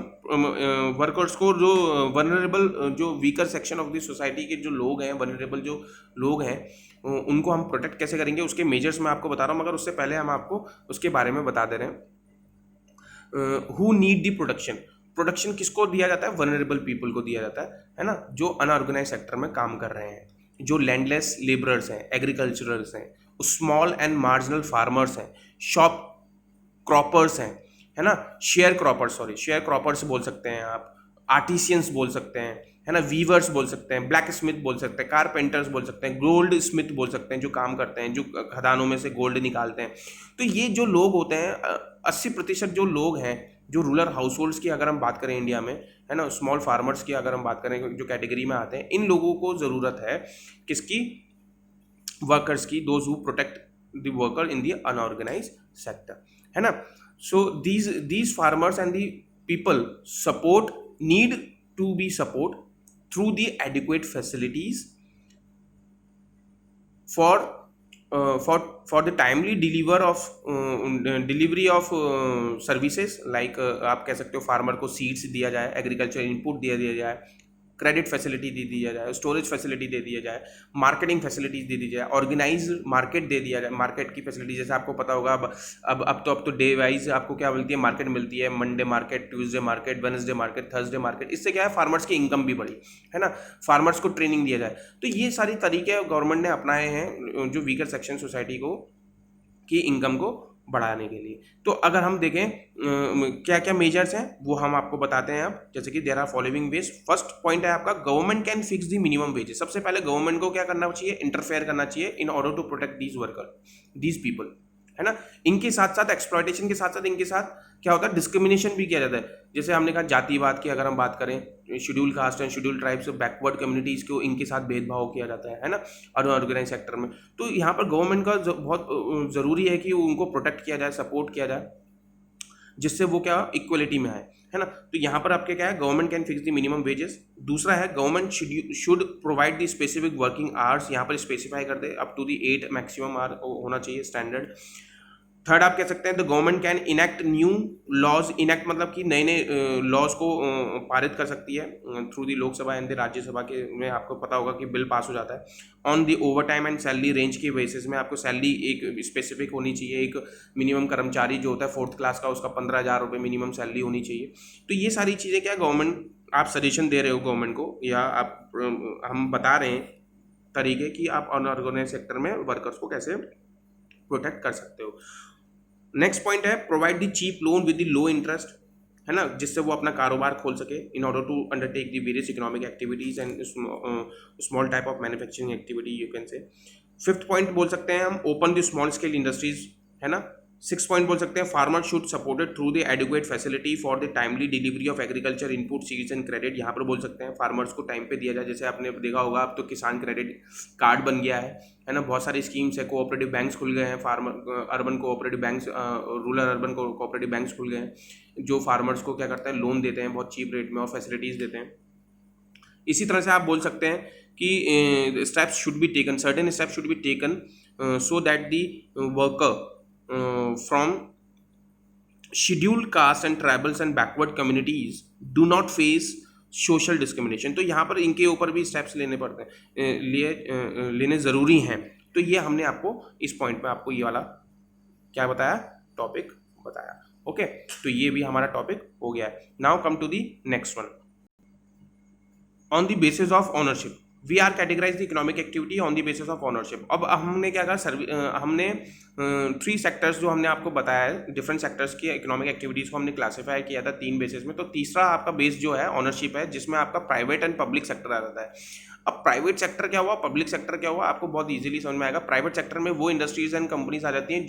वर्कर्स को, जो वनरेबल, जो weaker section of the society के जो लोग हैं, वनरेबल जो लोग हैं, उनको हम प्रोटेक्ट कैसे करेंगे, उसके मेजर्स मैं आपको बता रहा हूँ। मगर उससे पहले हम आपको उसके बारे में बता दे रहे हैं। हु नीड दी प्रोटेक्शन किसको दिया जाता है, वनरेबल पीपल को दिया जाता है ना, जो अनऑर्गेनाइज सेक्टर में काम कर रहे हैं, जो लैंडलेस लेबरर्स हैं, एग्रीकल्चरर्स हैं, स्मॉल एंड मार्जिनल फार्मर्स हैं, शॉप क्रॉपर्स हैं, है ना, शेयर क्रॉपर्स बोल सकते हैं आप, आर्टिसियंस बोल सकते हैं, है ना, वीवर्स बोल सकते हैं, ब्लैक स्मिथ बोल सकते हैं, कारपेंटर्स बोल सकते हैं, गोल्ड स्मिथ बोल सकते हैं, जो काम करते हैं, जो खदानों में से गोल्ड निकालते हैं। तो ये जो लोग होते हैं, 80% जो लोग हैं, जो रूरल हाउस होल्ड्स की अगर हम बात करें इंडिया में, है ना, स्मॉल फार्मर्स की अगर हम बात करें, जो कैटेगरी में आते हैं, इन लोगों को ज़रूरत है किसकी, वर्कर्स की, those who protect the worker in the unorganise sector, है ना। सो these farmers and the people support need to be support through the adequate facilities for the timely delivery of services, like आप कह सकते हो farmer को seeds दिया जाए, agriculture input दिया जाए, क्रेडिट फैसिलिटी दे दिया जाए, स्टोरेज फैसिलिटी दे दिया जाए, मार्केटिंग फैसिलिटीज दे दी जाए, ऑर्गेनाइज मार्केट दे दिया जाए, मार्केट की फैसिलिटी, जैसे आपको पता होगा अब तो डे वाइज आपको क्या मिलती है, मार्केट मिलती है, Monday market, Tuesday market, Wednesday market, Thursday market. इससे क्या है, फार्मर्स की इनकम भी बढ़ी, है ना, फार्मर्स को ट्रेनिंग दिया जाए। तो ये सारी तरीके गवर्नमेंट ने अपनाए हैं जो वीकर सेक्शन सोसाइटी को की इनकम को बढ़ाने के लिए। तो अगर हम देखें क्या क्या मेजर्स हैं, वो हम आपको बताते हैं अब, जैसे कि there are following ways. First point है आपका, government can fix the minimum wages. सबसे पहले गवर्नमेंट को क्या करना चाहिए, इंटरफेयर करना चाहिए in order to protect these worker, these people, है ना। इनके साथ साथ एक्सप्लॉयटेशन के साथ साथ इनके साथ क्या होता है, डिस्क्रिमिनेशन भी किया जाता है। जैसे हमने कहा जातिवाद की अगर हम बात करें, schedule caste and schedule tribes, backward communities को इनके साथ भेदभाव किया जाता है ना, अनऑर्गेनाइज सेक्टर में। तो यहाँ पर गवर्नमेंट का बहुत ज़रूरी है कि उनको प्रोटेक्ट किया जाए, सपोर्ट किया जाए। जिससे वो क्या इक्वलिटी में आए, है ना। तो यहाँ पर आपके क्या है, government can fix the minimum wages. दूसरा है government should provide the specific working hours, यहाँ पर स्पेसिफाई कर दे up to the 8 maximum hour होना चाहिए स्टैंडर्ड। थर्ड आप कह सकते हैं the government can enact new laws, enact मतलब कि नए नए लॉज को पारित कर सकती है through the Lok Sabha and the Rajya Sabha के में, आपको पता होगा कि बिल पास हो जाता है। On the over time and salary range के बेसिस में आपको सैलरी एक स्पेसिफिक होनी चाहिए, एक मिनिमम कर्मचारी जो होता है 4th क्लास का उसका 15,000 रुपये मिनिमम सैलरी होनी चाहिए। तो ये सारी चीज़ें क्या गवर्नमेंट, आप सजेशन दे रहे हो गवर्नमेंट को, या आप हम बता रहे हैं तरीके कि आप अनऑर्गेनाइज सेक्टर में वर्कर्स को कैसे प्रोटेक्ट कर सकते हो। नेक्स्ट पॉइंट है provide the cheap loan with the low interest, है ना, जिससे वो अपना कारोबार खोल सके in order to undertake the various economic activities and small type of manufacturing activity you can say. 5th point बोल सकते हैं हम open the small scale industries, है ना। 6th पॉइंट बोल सकते हैं farmer should supported through the adequate facility for the timely delivery of agriculture input seeds and credit, यहाँ पर बोल सकते हैं फार्मर्स को टाइम पे दिया जाए, जैसे आपने देखा होगा अब तो किसान क्रेडिट कार्ड बन गया है ना, बहुत सारी स्कीम्स है, कोऑपरेटिव बैंक्स खुल गए हैं, farmer urban cooperative banks, rural urban cooperative banks खुल गए हैं जो फार्मर्स को क्या करते हैं, लोन देते हैं बहुत चीप रेट में और फैसिलिटीज़ देते हैं। इसी तरह से आप बोल सकते हैं कि steps should be taken, certain steps should be taken so that the worker from scheduled caste and tribals and backward communities do not face social discrimination. तो यहाँ पर इनके ऊपर भी स्टेप्स लेने पड़ते हैं, लेने ज़रूरी हैं। तो ये हमने आपको इस पॉइंट पे आपको ये वाला क्या बताया, टॉपिक बताया। ओके, तो ये भी हमारा टॉपिक हो गया है। Now come to the next one, on the basis of ownership we are categorise the economic activity on the basis of ownership. अब हमने क्या कहा, हमने 3 सेक्टर्स जो हमने आपको बताया है, डिफरेंट सेक्टर्स की इकोनॉमिक एक्टिविटीज़ को हमने क्लासीफाई किया था 3 बेसिस में। तो तीसरा आपका बेस जो है ऑनरशिप है, जिसमें आपका प्राइवेट एंड पब्लिक सेक्टर आ जाता है। अब प्राइवेट सेक्टर क्या हुआ, पब्लिक सेक्टर क्या हुआ, आपको बहुत इजीली समझ में आएगा। प्राइवेट सेक्टर में वो इंडस्ट्रीज एंड कंपनीज आ जाती हैं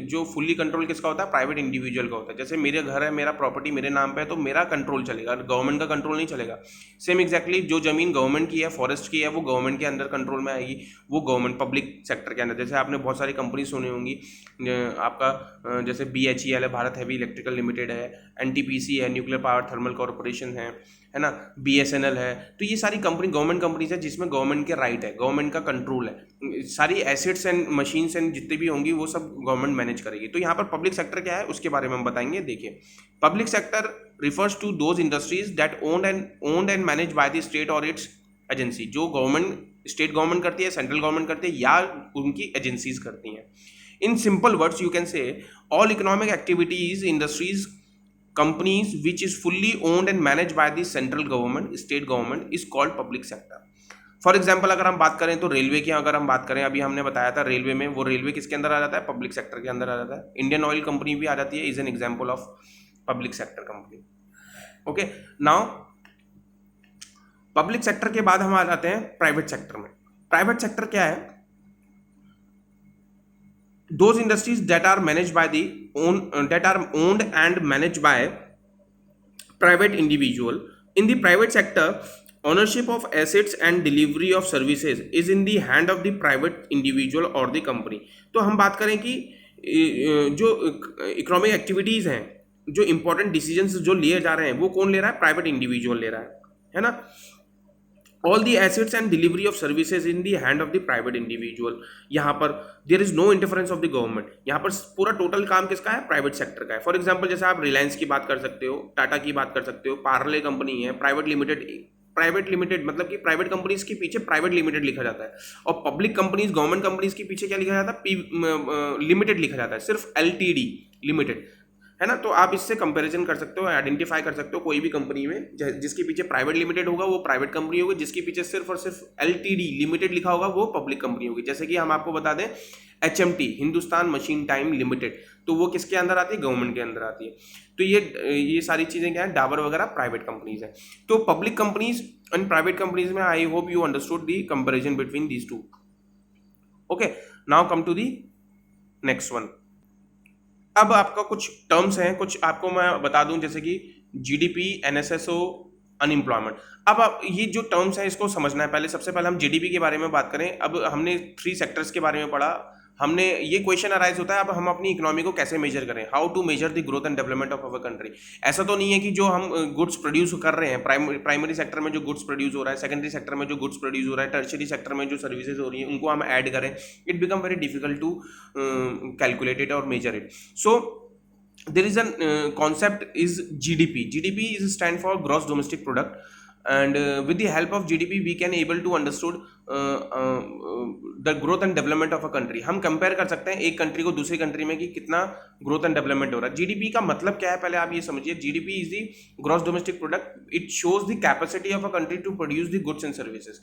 जो फुल्ली कंट्रोल किसका होता है, प्राइवेट इंडिविजुअल का होता है। जैसे मेरे घर है, मेरा प्रॉपर्टी मेरे नाम पे है, तो मेरा कंट्रोल चलेगा, गवर्नमेंट का कंट्रोल नहीं चलेगा। सेम एग्जैक्टली जो जमीन गवर्नमेंट की है, फॉरेस्ट की है, वो गवर्नमेंट के अंदर कंट्रोल में आएगी, वो गवर्नमेंट पब्लिक सेक्टर के अंदर। जैसे आपने बहुत सारी कंपनी सुनी होंगी, आपका जैसे BHEL है, भारत हैवी इलेक्ट्रिकल लिमिटेड है, NTPC है, न्यूक्लियर पावर थर्मल कॉर्पोरेशन है ना, BSNL है। तो ये सारी कंपनी गवर्नमेंट कंपनीज है जिसमें गवर्नमेंट के राइट है, गवर्नमेंट का कंट्रोल है, सारी एसेट्स एंड मशीन्स एंड जितनी भी होंगी वो सब गवर्नमेंट मैनेज करेगी। तो यहाँ पर पब्लिक सेक्टर क्या है उसके बारे में हम बताएंगे। देखिए, public sector refers to those industries that owned and manage by the state और इट्स एजेंसी, जो गवर्नमेंट, स्टेट गवर्नमेंट करती है, सेंट्रल गवर्नमेंट करती है, या उनकी एजेंसीज करती हैं। In simple words you can से all economic activities, industries, companies which is fully owned and managed by the central government, state government is called public sector. For example अगर हम बात करें तो रेलवे की अगर हम बात करें, अभी हमने बताया था रेलवे में, वो रेलवे किसके अंदर आ जाता है, पब्लिक सेक्टर के अंदर आ जाता है। इंडियन ऑयल कंपनी भी आ जाती है, is an example of public sector company. Okay, now public sector के बाद हम आ जाते हैं प्राइवेट सेक्टर में। प्राइवेट सेक्टर क्या है, those industries that are managed by the that are owned and managed by private individual. In the private sector, ownership of assets and delivery of services is in the hand of the private individual or the company. तो हम बात करें कि जो economic activities हैं, जो important decisions जो लिए जा रहे हैं, वो कौन ले रहा है, प्राइवेट इंडिविजुअल ले रहा है ना। All the assets and delivery of services in the hand of the private individual. यहाँ पर there is no interference of the government, यहाँ पर पूरा टोटल काम किसका है, प्राइवेट सेक्टर का है। फॉर एग्जांपल जैसे आप रिलायंस की बात कर सकते हो, टाटा की बात कर सकते हो, पार्ले कंपनी है, प्राइवेट लिमिटेड मतलब कि प्राइवेट कंपनीज के पीछे प्राइवेट लिमिटेड लिखा जाता है, और पब्लिक कंपनीज, गवर्नमेंट कंपनीज के पीछे क्या लिखा जाता है, लिमिटेड लिखा जाता है, सिर्फ LTD लिमिटेड, है ना। तो आप इससे कंपैरिजन कर सकते हो, आइडेंटिफाई कर सकते हो कोई भी कंपनी में जिसके पीछे प्राइवेट लिमिटेड होगा वो प्राइवेट कंपनी होगी, जिसके पीछे सिर्फ और सिर्फ LTD लिमिटेड लिखा होगा वो पब्लिक कंपनी होगी। जैसे कि हम आपको बता दें HMT, Hindustan machine time limited, तो वो किसके अंदर आती है, गवर्नमेंट के अंदर आती है। तो ये सारी चीजें क्या है, डाबर वगैरह प्राइवेट कंपनीज है। तो public companies and private companies में I hope you understood the comparison between these two. Okay, now come to the next one. अब आपका कुछ टर्म्स हैं, कुछ आपको मैं बता दूं, जैसे कि GDP, NSSO, अनएम्प्लॉयमेंट। अब आप ये जो टर्म्स हैं इसको समझना है। पहले सबसे पहले हम GDP के बारे में बात करें। अब हमने 3 सेक्टर्स के बारे में पढ़ा, हमने ये क्वेश्चन अराइज होता है अब हम अपनी इकोनॉमी को कैसे मेजर करें, how to measure the growth and development of our country. ऐसा तो नहीं है कि जो हम गुड्स प्रोड्यूस कर रहे हैं, प्राइमरी सेक्टर में जो गुड्स प्रोड्यूस हो रहा है, सेकेंडरी सेक्टर में जो गुड्स प्रोड्यूस हो रहा है, टर्शियरी सेक्टर में जो सर्विसेज हो रही है, उनको हम ऐड करें। It become very difficult to calculate it or measure it. So there is a concept is GDP. GDP is stand for gross domestic product, and with the help of GDP we can able to understood the growth and development of a country. हम compare कर सकते हैं एक country को दूसरी country में कि कितना ग्रोथ एंड डेवलपमेंट हो रहा है। जीडीपी का मतलब क्या है पहले आप ये समझिए। GDP is the gross domestic product, it shows the capacity of a country to produce the goods and services.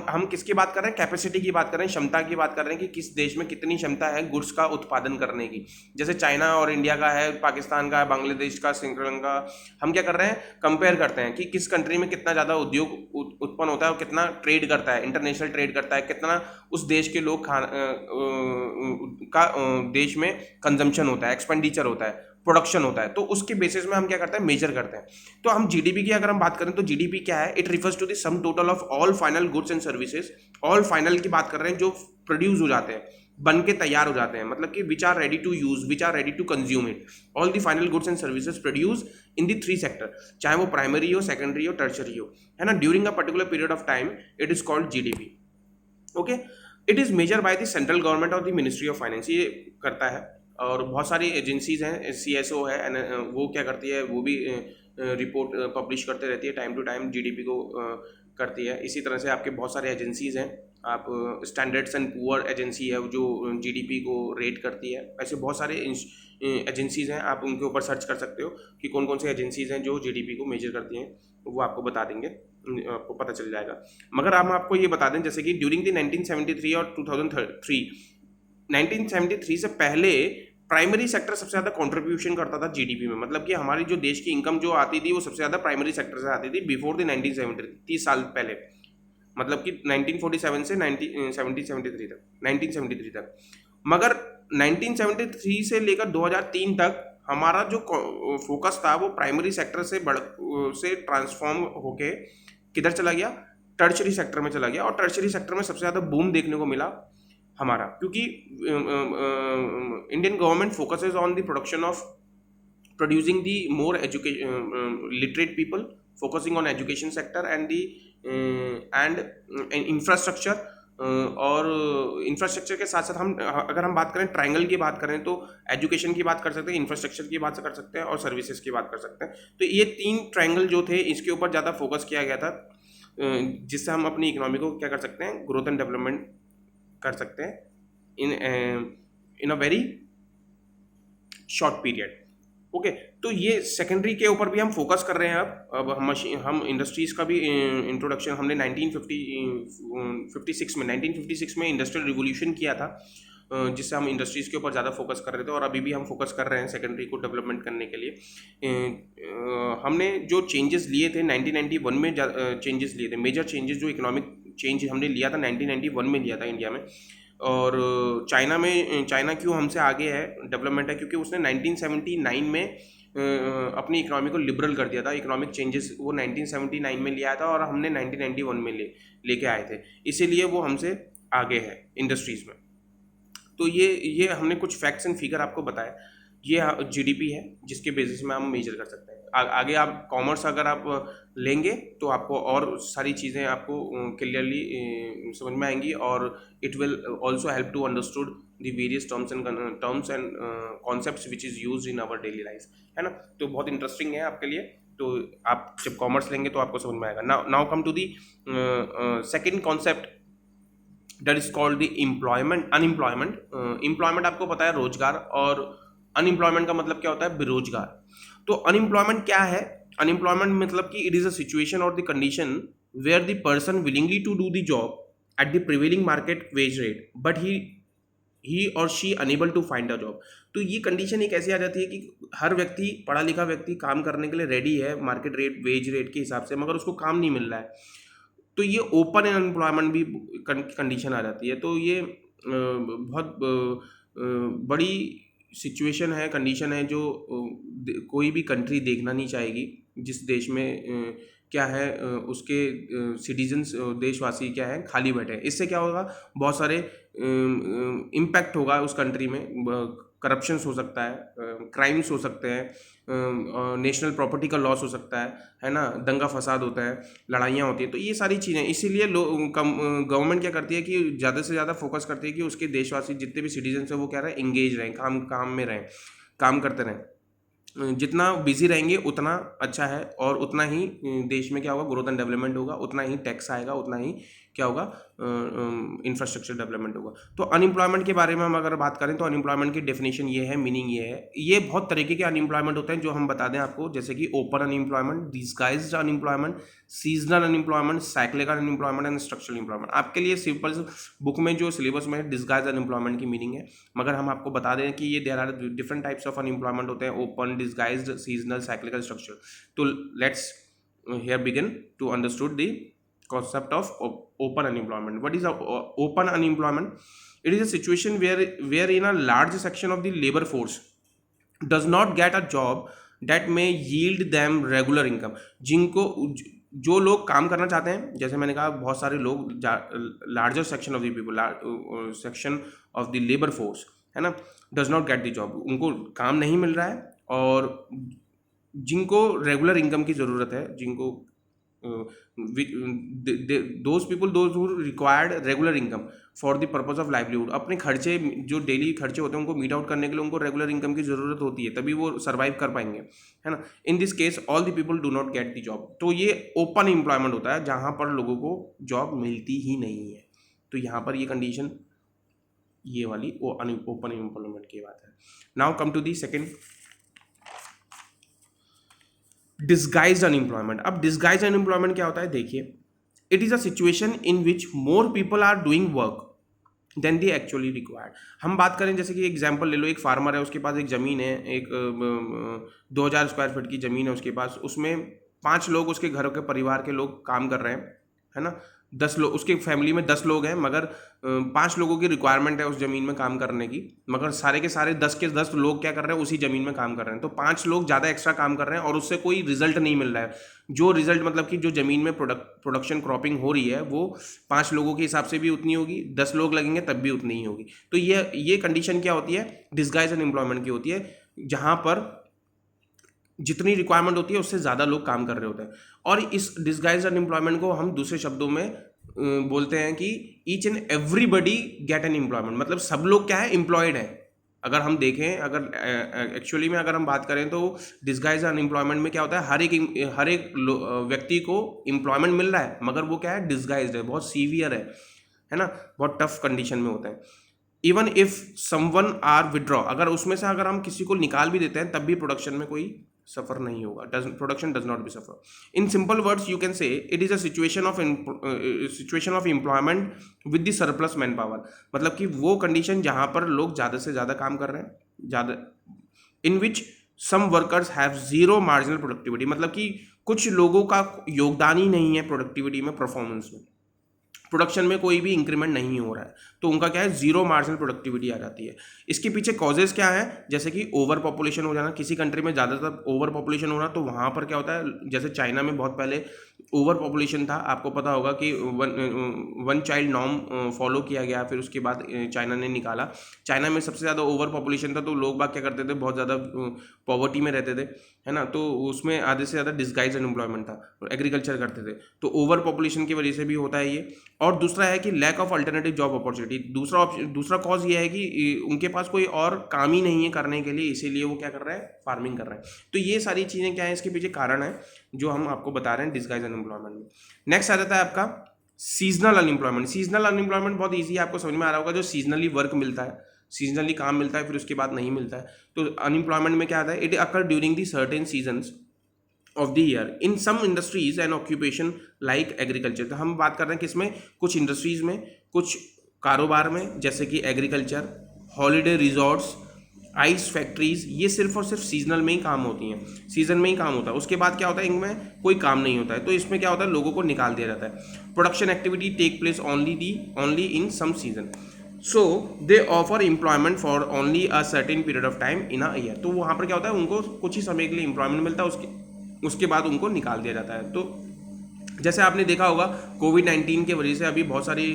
हम किसकी बात कर रहे हैं, कैपेसिटी की बात कर रहे हैं, क्षमता की बात कर रहे हैं कि किस देश में कितनी क्षमता है गुड्स का उत्पादन करने की। जैसे चाइना और इंडिया का है, पाकिस्तान का है, बांग्लादेश का, श्रीलंका। हम क्या कर रहे हैं, कंपेयर करते हैं कि किस कंट्री में कितना ज़्यादा उद्योग उत्पन्न होता है और कितना ट्रेड करता है, इंटरनेशनल ट्रेड करता है, कितना उस देश के लोग देश में कंजम्पशन होता है, एक्सपेंडिचर होता है, प्रोडक्शन होता है। तो उसके बेसिस में हम क्या करते हैं, मेजर करते हैं। तो हम जीडीपी की अगर हम बात करें तो जीडीपी क्या है, it refers to the sum total of all final goods and services. All final की बात कर रहे हैं जो प्रोड्यूस हो जाते हैं, बन के तैयार हो जाते हैं, मतलब कि which are ready to use, which are ready to consume it. All the final goods and services produce in the three sector, चाहे वो प्राइमरी हो, सेकेंडरी हो, टर्शरी हो, है ना, during a particular period of time, it is called GDP. Okay, it is measure by the central government और the ministry of finance, ये करता है। और बहुत सारी एजेंसीज हैं, CSO है, वो क्या करती है, वो भी रिपोर्ट पब्लिश करते रहती है टाइम टू टाइम, जीडीपी को करती है। इसी तरह से आपके बहुत सारे एजेंसीज हैं, आप स्टैंडर्ड्स एंड पुअर एजेंसी है जो जीडीपी को रेट करती है। ऐसे बहुत सारे एजेंसीज हैं, आप उनके ऊपर सर्च कर सकते हो कि कौन कौन से एजेंसीज हैं जो जीडीपी को मेजर करती हैं, वो आपको बता देंगे, आपको पता चल जाएगा। मगर हम आपको ये बता दें जैसे कि ड्यूरिंग द 1973 और 2003, 1973 से पहले प्राइमरी सेक्टर सबसे ज़्यादा कंट्रीब्यूशन करता था जीडीपी में। मतलब कि हमारी जो देश की इनकम जो आती थी वो सबसे ज़्यादा प्राइमरी सेक्टर से आती थी बिफोर द 1970, 30 साल पहले, मतलब कि 1947 से 1973 तक, 1973 तक। मगर 1973 से लेकर 2003 तक हमारा जो फोकस था वो प्राइमरी सेक्टर से ट्रांसफॉर्म होके किधर चला गया, टर्शरी सेक्टर में चला गया। और टर्शरी सेक्टर में सबसे ज़्यादा बूम देखने को मिला हमारा, क्योंकि Indian government focuses on the production of producing the more literate people, focusing on education sector and the infrastructure। और इंफ्रास्ट्रक्चर के साथ साथ हम अगर हम बात करें ट्रायंगल की बात करें तो एजुकेशन की बात कर सकते हैं, इंफ्रास्ट्रक्चर की बात कर सकते हैं और सर्विसेज की बात कर सकते हैं। तो ये तीन ट्रायंगल जो थे इसके ऊपर ज़्यादा फोकस किया गया था, जिससे हम अपनी इकोनॉमी को क्या कर सकते हैं, ग्रोथ एंड डेवलपमेंट कर सकते हैं in a very short period. Okay, तो ये सेकेंडरी के ऊपर भी हम फोकस कर रहे हैं। अब हम इंडस्ट्रीज़ का भी इंट्रोडक्शन हमने 1956 में इंडस्ट्रियल रिवोल्यूशन किया था, जिससे हम इंडस्ट्रीज़ के ऊपर ज़्यादा फोकस कर रहे थे। और अभी भी हम फोकस कर रहे हैं सेकेंडरी को डेवलपमेंट करने के लिए। हमने जो चेंजेस लिए थे 1991 में, चेंजेस लिए थे, मेजर चेंजेस जो इकोनॉमिक चेंज हमने लिया था 1991 में लिया था इंडिया में। और चाइना क्यों हमसे आगे है, डेवलपमेंट है, क्योंकि उसने 1979 में अपनी इकोनॉमी को लिबरल कर दिया था। इकोनॉमिक चेंजेस वो 1979 में लिया था और हमने 1991 में लेके आए थे, इसीलिए वो हमसे आगे है इंडस्ट्रीज़ में। तो ये हमने कुछ फैक्ट्स एंड फिगर आपको बताया। ये जीडीपी है जिसके बेसिस में हम मेजर कर सकते हैं। आगे आप कॉमर्स अगर आप लेंगे तो आपको और सारी चीज़ें आपको क्लियरली समझ में आएंगी, और it will also help to understood the various terms and concepts which is used in our daily life, है ना। तो बहुत इंटरेस्टिंग है आपके लिए। तो आप जब कॉमर्स लेंगे तो आपको समझ में आएगा। Now come to the second concept, that is called the unemployment. Employment आपको पता है रोजगार, और अनएम्प्लॉयमेंट का मतलब क्या होता है, बेरोजगार। तो अनएम्प्लॉयमेंट क्या है, अनएम्प्लॉयमेंट मतलब कि it is a situation or the condition where the person willingly to do the job at the prevailing market wage rate but he or she unable to find a job. तो ये condition एक ऐसी आ जाती है कि हर व्यक्ति, पढ़ा लिखा व्यक्ति काम करने के लिए रेडी है मार्केट रेट, वेज रेट के हिसाब से, मगर उसको काम नहीं मिल रहा है। तो ये ओपन अनएम्प्लॉयमेंट भी कंडीशन आ जाती है। तो ये बहुत बड़ी सिचुएशन है, कंडीशन है, जो कोई भी कंट्री देखना नहीं चाहेगी, जिस देश में क्या है उसके सिटीजन्स देशवासी क्या है खाली बैठे हैं। इससे क्या होगा, बहुत सारे इम्पैक्ट होगा उस कंट्री में, करप्शंस हो सकता है, क्राइम्स हो सकते हैं, नेशनल प्रॉपर्टी का लॉस हो सकता है ना, दंगा फसाद होता है, लड़ाइयाँ होती हैं। तो ये सारी चीज़ें, इसीलिए गवर्नमेंट क्या करती है कि ज़्यादा से ज़्यादा फोकस करती है कि उसके देशवासी जितने भी सिटीजन्स हैं वो क्या रहे, इंगेज रहें, काम में रहें, काम करते रहें। जितना बिजी रहेंगे उतना अच्छा है, और उतना ही देश में क्या होगा, ग्रोथ एंड डेवलपमेंट होगा, उतना ही टैक्स आएगा, उतना ही क्या होगा, इंफ्रास्ट्रक्चर डेवलपमेंट होगा। तो अनएम्प्लॉयमेंट के बारे में हम अगर बात करें तो अनएम्प्लॉयमेंट की डेफिनेशन ये है, मीनिंग ये है। ये बहुत तरीके के अनएम्प्लॉयमेंट होते हैं जो हम बता दें आपको, जैसे कि open unemployment, disguised unemployment, seasonal unemployment, cyclical unemployment and structural employment. आपके लिए सिंपल बुक में जो सिलेबस में डिस्गाइज्ड अनएम्प्लॉयमेंट की मीनिंग है, मगर हम आपको बता दें कि ये there are different types of unemployment होते हैं, open, disguised, seasonal, cyclical, structural. तो let's here begin to understood the concept of open unemployment. What is open unemployment? It is a situation wherein a large section of the labor force does not get a job that may yield them regular income. जिनको जो लोग काम करना चाहते हैं, जैसे मैंने कहा बहुत सारे लोग, larger section of the people, section of the labour force है ना, does not get the job, उनको काम नहीं मिल रहा है, और जिनको रेगुलर इनकम की ज़रूरत है, जिनको those who required regular income for the purpose of livelihood, अपने खर्चे, जो डेली खर्चे होते हैं उनको मीट आउट करने के लिए उनको रेगुलर इनकम की ज़रूरत होती है, तभी वो सर्वाइव कर पाएंगे, है ना। In this case all the people do not get the job. तो ये ओपन एम्प्लॉयमेंट होता है जहाँ पर लोगों को जॉब मिलती ही नहीं है। तो यहाँ पर ये कंडीशन, ये वाली ओपन एम्प्लॉयमेंट की बात है। Now come to the second, disguised unemployment. अब डिस्गाइज्ड अनएम्प्लॉयमेंट क्या होता है, देखिए, it is a situation in which more people are doing work than the actually required. हम बात करें, जैसे कि एग्जाम्पल ले लो, एक फार्मर है, उसके पास एक ज़मीन है, एक 2000 स्क्वायर फीट की ज़मीन है उसके पास, उसमें 5 लोग उसके घर के परिवार के लोग काम कर रहे हैं, है ना। 10 लोग, उसके फैमिली में 10 लोग हैं, मगर 5 लोगों की रिक्वायरमेंट है उस ज़मीन में काम करने की, मगर सारे के सारे 10 के 10 लोग क्या कर रहे हैं, उसी ज़मीन में काम कर रहे हैं। तो 5 लोग ज़्यादा एक्स्ट्रा काम कर रहे हैं और उससे कोई रिजल्ट नहीं मिल रहा है। जो रिजल्ट मतलब कि जो ज़मीन में प्रोडक्शन क्रॉपिंग हो रही है वो 5 लोगों के हिसाब से भी उतनी होगी, 10 लोग लगेंगे तब भी उतनी ही होगी। तो ये कंडीशन क्या होती है, डिस्गाइज्ड अनएम्प्लॉयमेंट की होती है, जहाँ पर जितनी रिक्वायरमेंट होती है उससे ज़्यादा लोग काम कर रहे होते हैं। और इस डिस्गाइज्ड अनएम्प्लॉयमेंट को हम दूसरे शब्दों में बोलते हैं कि each and everybody get an employment, मतलब सब लोग क्या है, एम्प्लॉयड है। अगर हम देखें, अगर एक्चुअली में अगर हम बात करें तो डिस्गाइज अनएम्प्लॉयमेंट में क्या होता है, हर एक व्यक्ति को एम्प्लॉयमेंट मिल रहा है, मगर वो क्या है, डिस्गाइज्ड है, बहुत सीवियर है ना, बहुत टफ कंडीशन में होता है। Even if someone are withdraw, अगर उसमें से अगर हम किसी को निकाल भी देते हैं तब भी प्रोडक्शन में कोई सफर नहीं होगा, production does not be suffer. In simple words you can से it is a situation of employment with the surplus man power, मतलब कि वो कंडीशन जहां पर लोग ज़्यादा से ज़्यादा काम कर रहे हैं, ज़्यादा, in which some workers have zero marginal productivity, मतलब कि कुछ लोगों का योगदान ही नहीं है प्रोडक्टिविटी में, परफॉर्मेंस में, प्रोडक्शन में कोई भी इंक्रीमेंट नहीं हो रहा है, तो उनका क्या है, जीरो मार्जिनल प्रोडक्टिविटी आ जाती है। इसके पीछे कॉजेज क्या है, जैसे कि ओवर पॉपुलेशन हो जाना, किसी कंट्री में ज़्यादातर ओवर पॉपुलेशन होना, तो वहाँ पर क्या होता है, जैसे चाइना में बहुत पहले ओवर पॉपुलेशन था, आपको पता होगा कि वन चाइल्ड नॉर्म फॉलो किया गया, फिर उसके बाद चाइना ने निकाला। चाइना में सबसे ज़्यादा ओवर पॉपुलेशन था, तो लोग बाग क्या करते थे, बहुत ज़्यादा पॉवर्टी में रहते थे, है ना, तो उसमें आधे से ज़्यादा डिस्गाइज अनएम्प्लॉयमेंट था, एग्रीकल्चर करते थे, तो ओवर पॉपुलेशन की वजह से भी होता है ये। और दूसरा है कि lack of alternative job opportunity, दूसरा कॉज ये है कि उनके पास कोई और काम ही नहीं है करने के लिए, इसीलिए वो क्या कर रहे हैं, फार्मिंग कर रहे हैं। तो ये सारी चीज़ें क्या है, इसके पीछे कारण है जो हम आपको बता रहे हैं डिस्गाइज अनएम्प्लॉयमेंट में। नेक्स्ट आ जाता है आपका सीजनल अनएम्प्लॉयमेंट। सीजनल अनएम्प्लॉयमेंट बहुत ईजी है, आपको समझ में आ रहा होगा, जो सीजनली वर्क मिलता है, सीजनली काम मिलता है, फिर उसके बाद नहीं मिलता है। तो अनएम्प्लॉयमेंट में क्या आता है, it occur during the certain seasons of the year in some industries and occupation like agriculture. तो हम बात कर रहे हैं किसमें, कुछ इंडस्ट्रीज में, कुछ कारोबार में, जैसे कि agriculture, holiday resorts, ice factories, ये सिर्फ और सिर्फ सीजनल में ही काम होती हैं, सीजन में ही काम होता है। उसके बाद क्या होता है, इनमें कोई काम नहीं होता है, तो इसमें क्या होता है, लोगों को निकाल दिया जाता है। Production activity take place only in some season, so they offer employment for only a certain period of time in a year. तो वहाँ पर क्या होता है, उनको कुछ ही समय के लिए एम्प्लॉयमेंट मिलता है, उसके बाद उनको निकाल दिया जाता है। तो जैसे आपने देखा होगा कोविड-19 की वजह से अभी बहुत सारी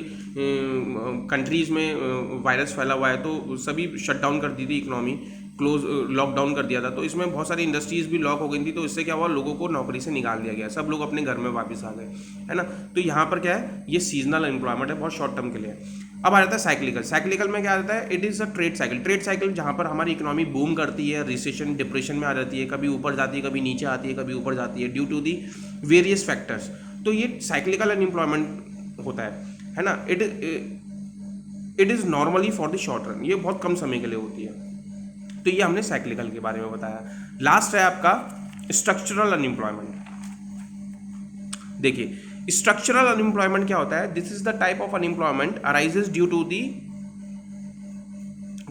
कंट्रीज़ में वायरस फैला हुआ है, तो सभी शट डाउन कर दी थी इकोनॉमी, क्लोज लॉकडाउन कर दिया था, तो इसमें बहुत सारी इंडस्ट्रीज़ भी लॉक हो गई थी, तो इससे क्या हुआ, लोगों को नौकरी से निकाल दिया गया, सब लोग अपने घर में वापस आ गए, है ना। तो यहाँ पर क्या है, ये सीजनल एम्प्लॉयमेंट है, बहुत शॉर्ट टर्म के लिए। अब आ जाता है साइक्लिकल। साइक्लिकल में क्या आता है, it is a trade cycle. Trade cycle जहाँ पर हमारी इकोनॉमी बूम करती है, रिसेशन डिप्रेशन में आ जाती है, कभी ऊपर जाती है, कभी नीचे आती है, कभी ऊपर जाती है, due to the various factors. तो ये साइक्लिकल अनएम्प्लॉयमेंट होता है ना। It is normally for the short run, ये बहुत कम समय के लिए होती है। तो ये हमने साइक्लिकल के बारे में बताया। लास्ट है आपका स्ट्रक्चरल अनएम्प्लॉयमेंट। देखिए, स्ट्रक्चरल अनएम्प्लॉयमेंट क्या होता है, this is the type of unemployment arises due to the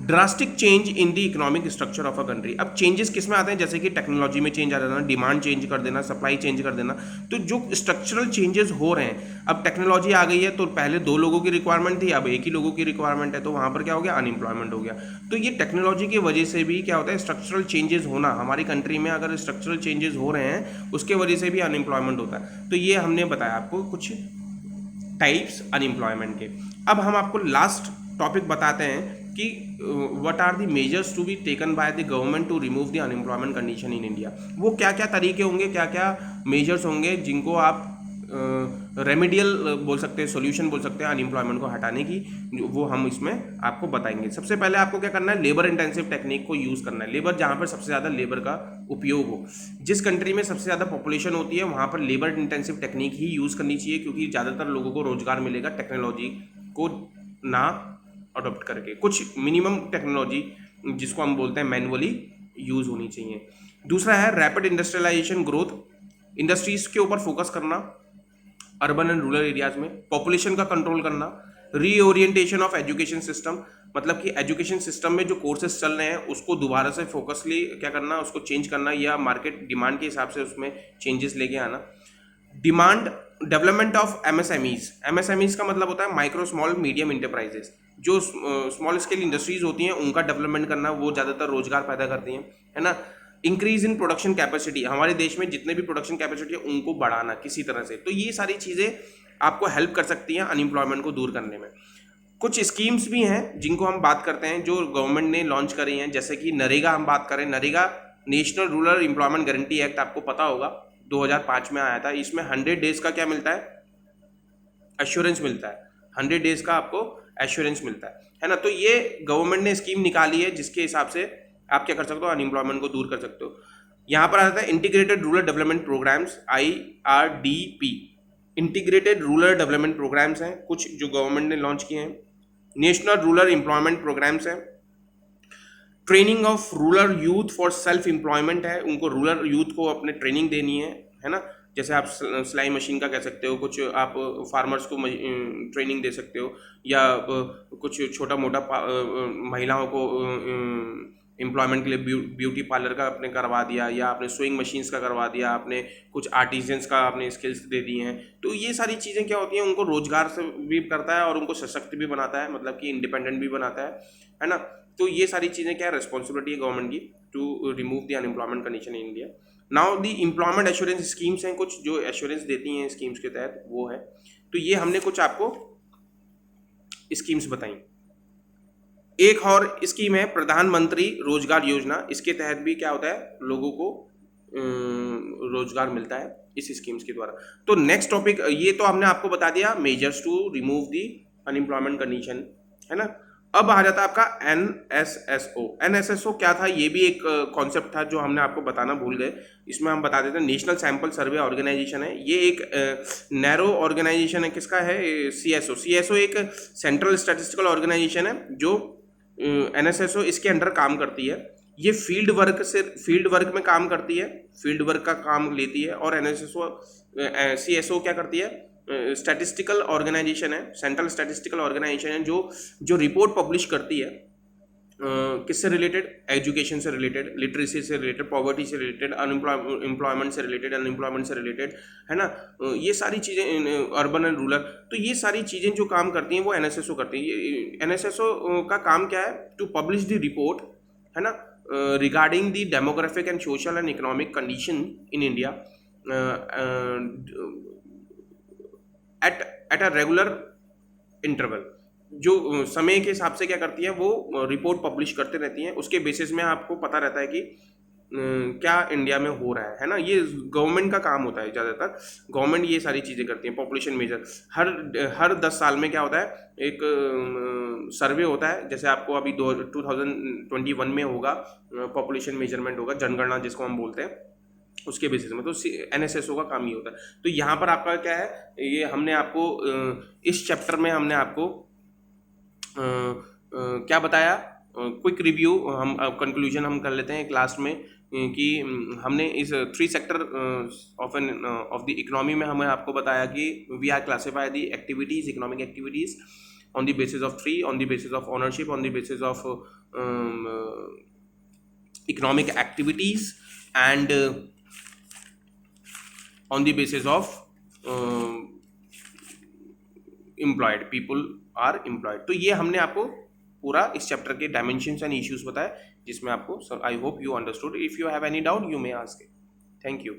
drastic change in the economic structure of a country. अब चेंजेस किस में आते हैं, जैसे कि टेक्नोलॉजी में चेंज आ जाना, डिमांड चेंज कर देना, सप्लाई चेंज कर देना। तो जो स्ट्रक्चरल चेंजेस हो रहे हैं, अब टेक्नोलॉजी आ गई है, तो पहले 2 लोगों की रिक्वायरमेंट थी, अब एक ही लोगों की रिक्वायरमेंट है, तो वहाँ पर क्या हो गया, अनएम्प्लॉयमेंट हो गया। तो ये टेक्नोलॉजी की वजह से भी क्या होता है, स्ट्रक्चरल चेंजेस होना, हमारी कंट्री में अगर स्ट्रक्चरल चेंजेस हो रहे हैं, उसके वजह से भी अनएम्प्लॉयमेंट होता है। तो ये हमने बताया आपको कुछ टाइप्स अनएम्प्लॉयमेंट के। अब हम आपको लास्ट टॉपिक बताते हैं कि what are the measures to be taken by the government to remove the unemployment condition in India. वो क्या क्या तरीके होंगे, क्या क्या मेजर्स होंगे जिनको आप रेमेडियल बोल सकते हैं, सॉल्यूशन बोल सकते हैं अनएम्प्लॉयमेंट को हटाने की, वो हम इसमें आपको बताएंगे। सबसे पहले आपको क्या करना है, लेबर इंटेंसिव टेक्निक को यूज़ करना है। लेबर जहाँ पर सबसे ज़्यादा लेबर का उपयोग हो, जिस कंट्री में सबसे ज़्यादा पॉपुलेशन होती है, वहाँ पर लेबर इंटेंसिव टेक्निक ही यूज़ करनी चाहिए, क्योंकि ज़्यादातर लोगों को रोजगार मिलेगा टेक्नोलॉजी को ना अडोप्ट करके। कुछ मिनिमम टेक्नोलॉजी जिसको हम बोलते हैं मैनुअली यूज़ होनी चाहिए। दूसरा है रैपिड इंडस्ट्रियलाइजेशन ग्रोथ, इंडस्ट्रीज के ऊपर फोकस करना अर्बन एंड रूरल एरियाज में, पॉपुलेशन का कंट्रोल करना, रीओरिएंटेशन ऑफ एजुकेशन सिस्टम, मतलब कि एजुकेशन सिस्टम में जो कोर्सेज चल रहे हैं उसको दोबारा से फोकसली क्या करना, उसको चेंज करना, या मार्केट डिमांड के हिसाब से उसमें चेंजेस लेके आना। Demand development of MSMEs. MSMEs का मतलब होता है माइक्रो स्मॉल मीडियम इंटरप्राइजेस। जो स्मॉल स्केल इंडस्ट्रीज होती हैं उनका डेवलपमेंट करना, वो ज़्यादातर रोजगार पैदा करती हैं, है ना। इंक्रीज इन प्रोडक्शन कैपेसिटी, हमारे देश में जितने भी प्रोडक्शन कैपेसिटी है उनको बढ़ाना किसी तरह से। तो ये सारी चीज़ें आपको हेल्प कर सकती हैं अनएम्प्लॉयमेंट को दूर करने में। कुछ स्कीम्स भी हैं जिनको हम बात करते हैं, जो गवर्नमेंट ने लॉन्च करी हैं, जैसे कि नरेगा हम बात करें। NREGA national rural employment guarantee act आपको पता होगा 2005 में आया था। इसमें 100 डेज का क्या मिलता है, एश्योरेंस मिलता है। 100 डेज का आपको एश्योरेंस मिलता है ना। तो ये गवर्नमेंट ने स्कीम निकाली है जिसके हिसाब से आप क्या कर सकते हो, अनएम्प्लॉयमेंट को दूर कर सकते हो। यहाँ पर आता है integrated rural development programmes, IRDP। Integrated rural development programmes हैं कुछ जो गवर्नमेंट ने लॉन्च किए हैं। नेशनल रूरल एम्प्लॉयमेंट प्रोग्राम्स हैं। Training of rural youth for self employment है, उनको रूरल यूथ को अपने ट्रेनिंग देनी है ना। जैसे आप सिलाई मशीन का कह सकते हो, कुछ आप फार्मर्स को ट्रेनिंग दे सकते हो, या कुछ छोटा मोटा महिलाओं को एम्प्लॉयमेंट के लिए ब्यूटी पार्लर का आपने करवा दिया, या आपने स्विंग मशीन्स का करवा दिया, आपने कुछ आर्टिजन्स का आपने स्किल्स दे दी हैं। तो ये सारी चीज़ें क्या होती हैं, उनको रोजगार से भी करता है और उनको सशक्त भी बनाता है, मतलब कि इंडिपेंडेंट भी बनाता है ना। तो ये सारी चीज़ें क्या है, रिस्पॉन्सिबिलिटी है गवर्नमेंट की to remove the unemployment condition in India. Now the employment assurance schemes हैं, कुछ जो एश्योरेंस देती हैं स्कीम्स के तहत, वो है। तो ये हमने कुछ आपको स्कीम्स बताई। एक और स्कीम है प्रधानमंत्री रोजगार योजना, इसके तहत भी क्या होता है, लोगों को रोजगार मिलता है इस स्कीम्स के द्वारा। तो नेक्स्ट टॉपिक, ये तो हमने आपको बता दिया measures to remove the unemployment condition, है ना। अब आ जाता है आपका NSSO। NSSO क्या था, ये भी एक कॉन्सेप्ट था जो हमने आपको बताना भूल गए। इसमें हम बता देते हैं, नेशनल सैंपल सर्वे ऑर्गेनाइजेशन है। ये एक नैरो ऑर्गेनाइजेशन है, किसका है, CSO एक सेंट्रल स्टैटिस्टिकल ऑर्गेनाइजेशन है जो NSSO इसके अंडर काम करती है। ये फील्ड वर्क में काम करती है, फील्ड वर्क का काम लेती है। और CSO क्या करती है, स्टैटिस्टिकल ऑर्गेनाइजेशन है, सेंट्रल स्टैटिस्टिकल ऑर्गेनाइजेशन है जो रिपोर्ट पब्लिश करती है किससे रिलेटेड, एजुकेशन से रिलेटेड, लिटरेसी से रिलेटेड, पॉवर्टी से रिलेटेड, एम्प्लॉयमेंट से रिलेटेड, अनएम्प्लॉयमेंट से रिलेटेड, है ना। ये सारी चीज़ें, अर्बन एंड रूरल, तो ये सारी चीज़ें जो काम करती हैं वो NSSO करती है। NSSO का काम क्या है, टू पब्लिश द रिपोर्ट, है ना, regarding the demographic and social and economic condition in India, at a regular interval, जो समय के हिसाब से क्या करती है वो रिपोर्ट पब्लिश करते रहती हैं, उसके बेसिस में आपको पता रहता है कि क्या इंडिया में हो रहा है ना। ये गवर्नमेंट का काम होता है, ज़्यादातर गवर्नमेंट ये सारी चीज़ें करती है। पॉपुलेशन मेजर हर 10 साल में क्या होता है, एक सर्वे होता है, जैसे आपको अभी 2021 में होगा, पॉपुलेशन मेजरमेंट होगा, जनगणना जिसको हम बोलते हैं, उसके बेसिस में। तो NSSO का काम ये होता है। तो यहाँ पर आपका क्या है, ये हमने आपको इस चैप्टर में हमने आपको क्या बताया, क्विक रिव्यू, हम कंक्लूजन हम कर लेते हैं क्लास में कि हमने इस 3 सेक्टर ऑफ द इकोनॉमी में हमें आपको बताया कि we are classify the activities, economic activities on the basis of 3, on the basis of ownership, on the basis of economic activities, and on the basis of employed, people are employed। तो ये हमने आपको पूरा इस chapter के dimensions and issues बताए, जिसमें आपको, आई hope you understood. If you have any doubt you may ask. Thank you.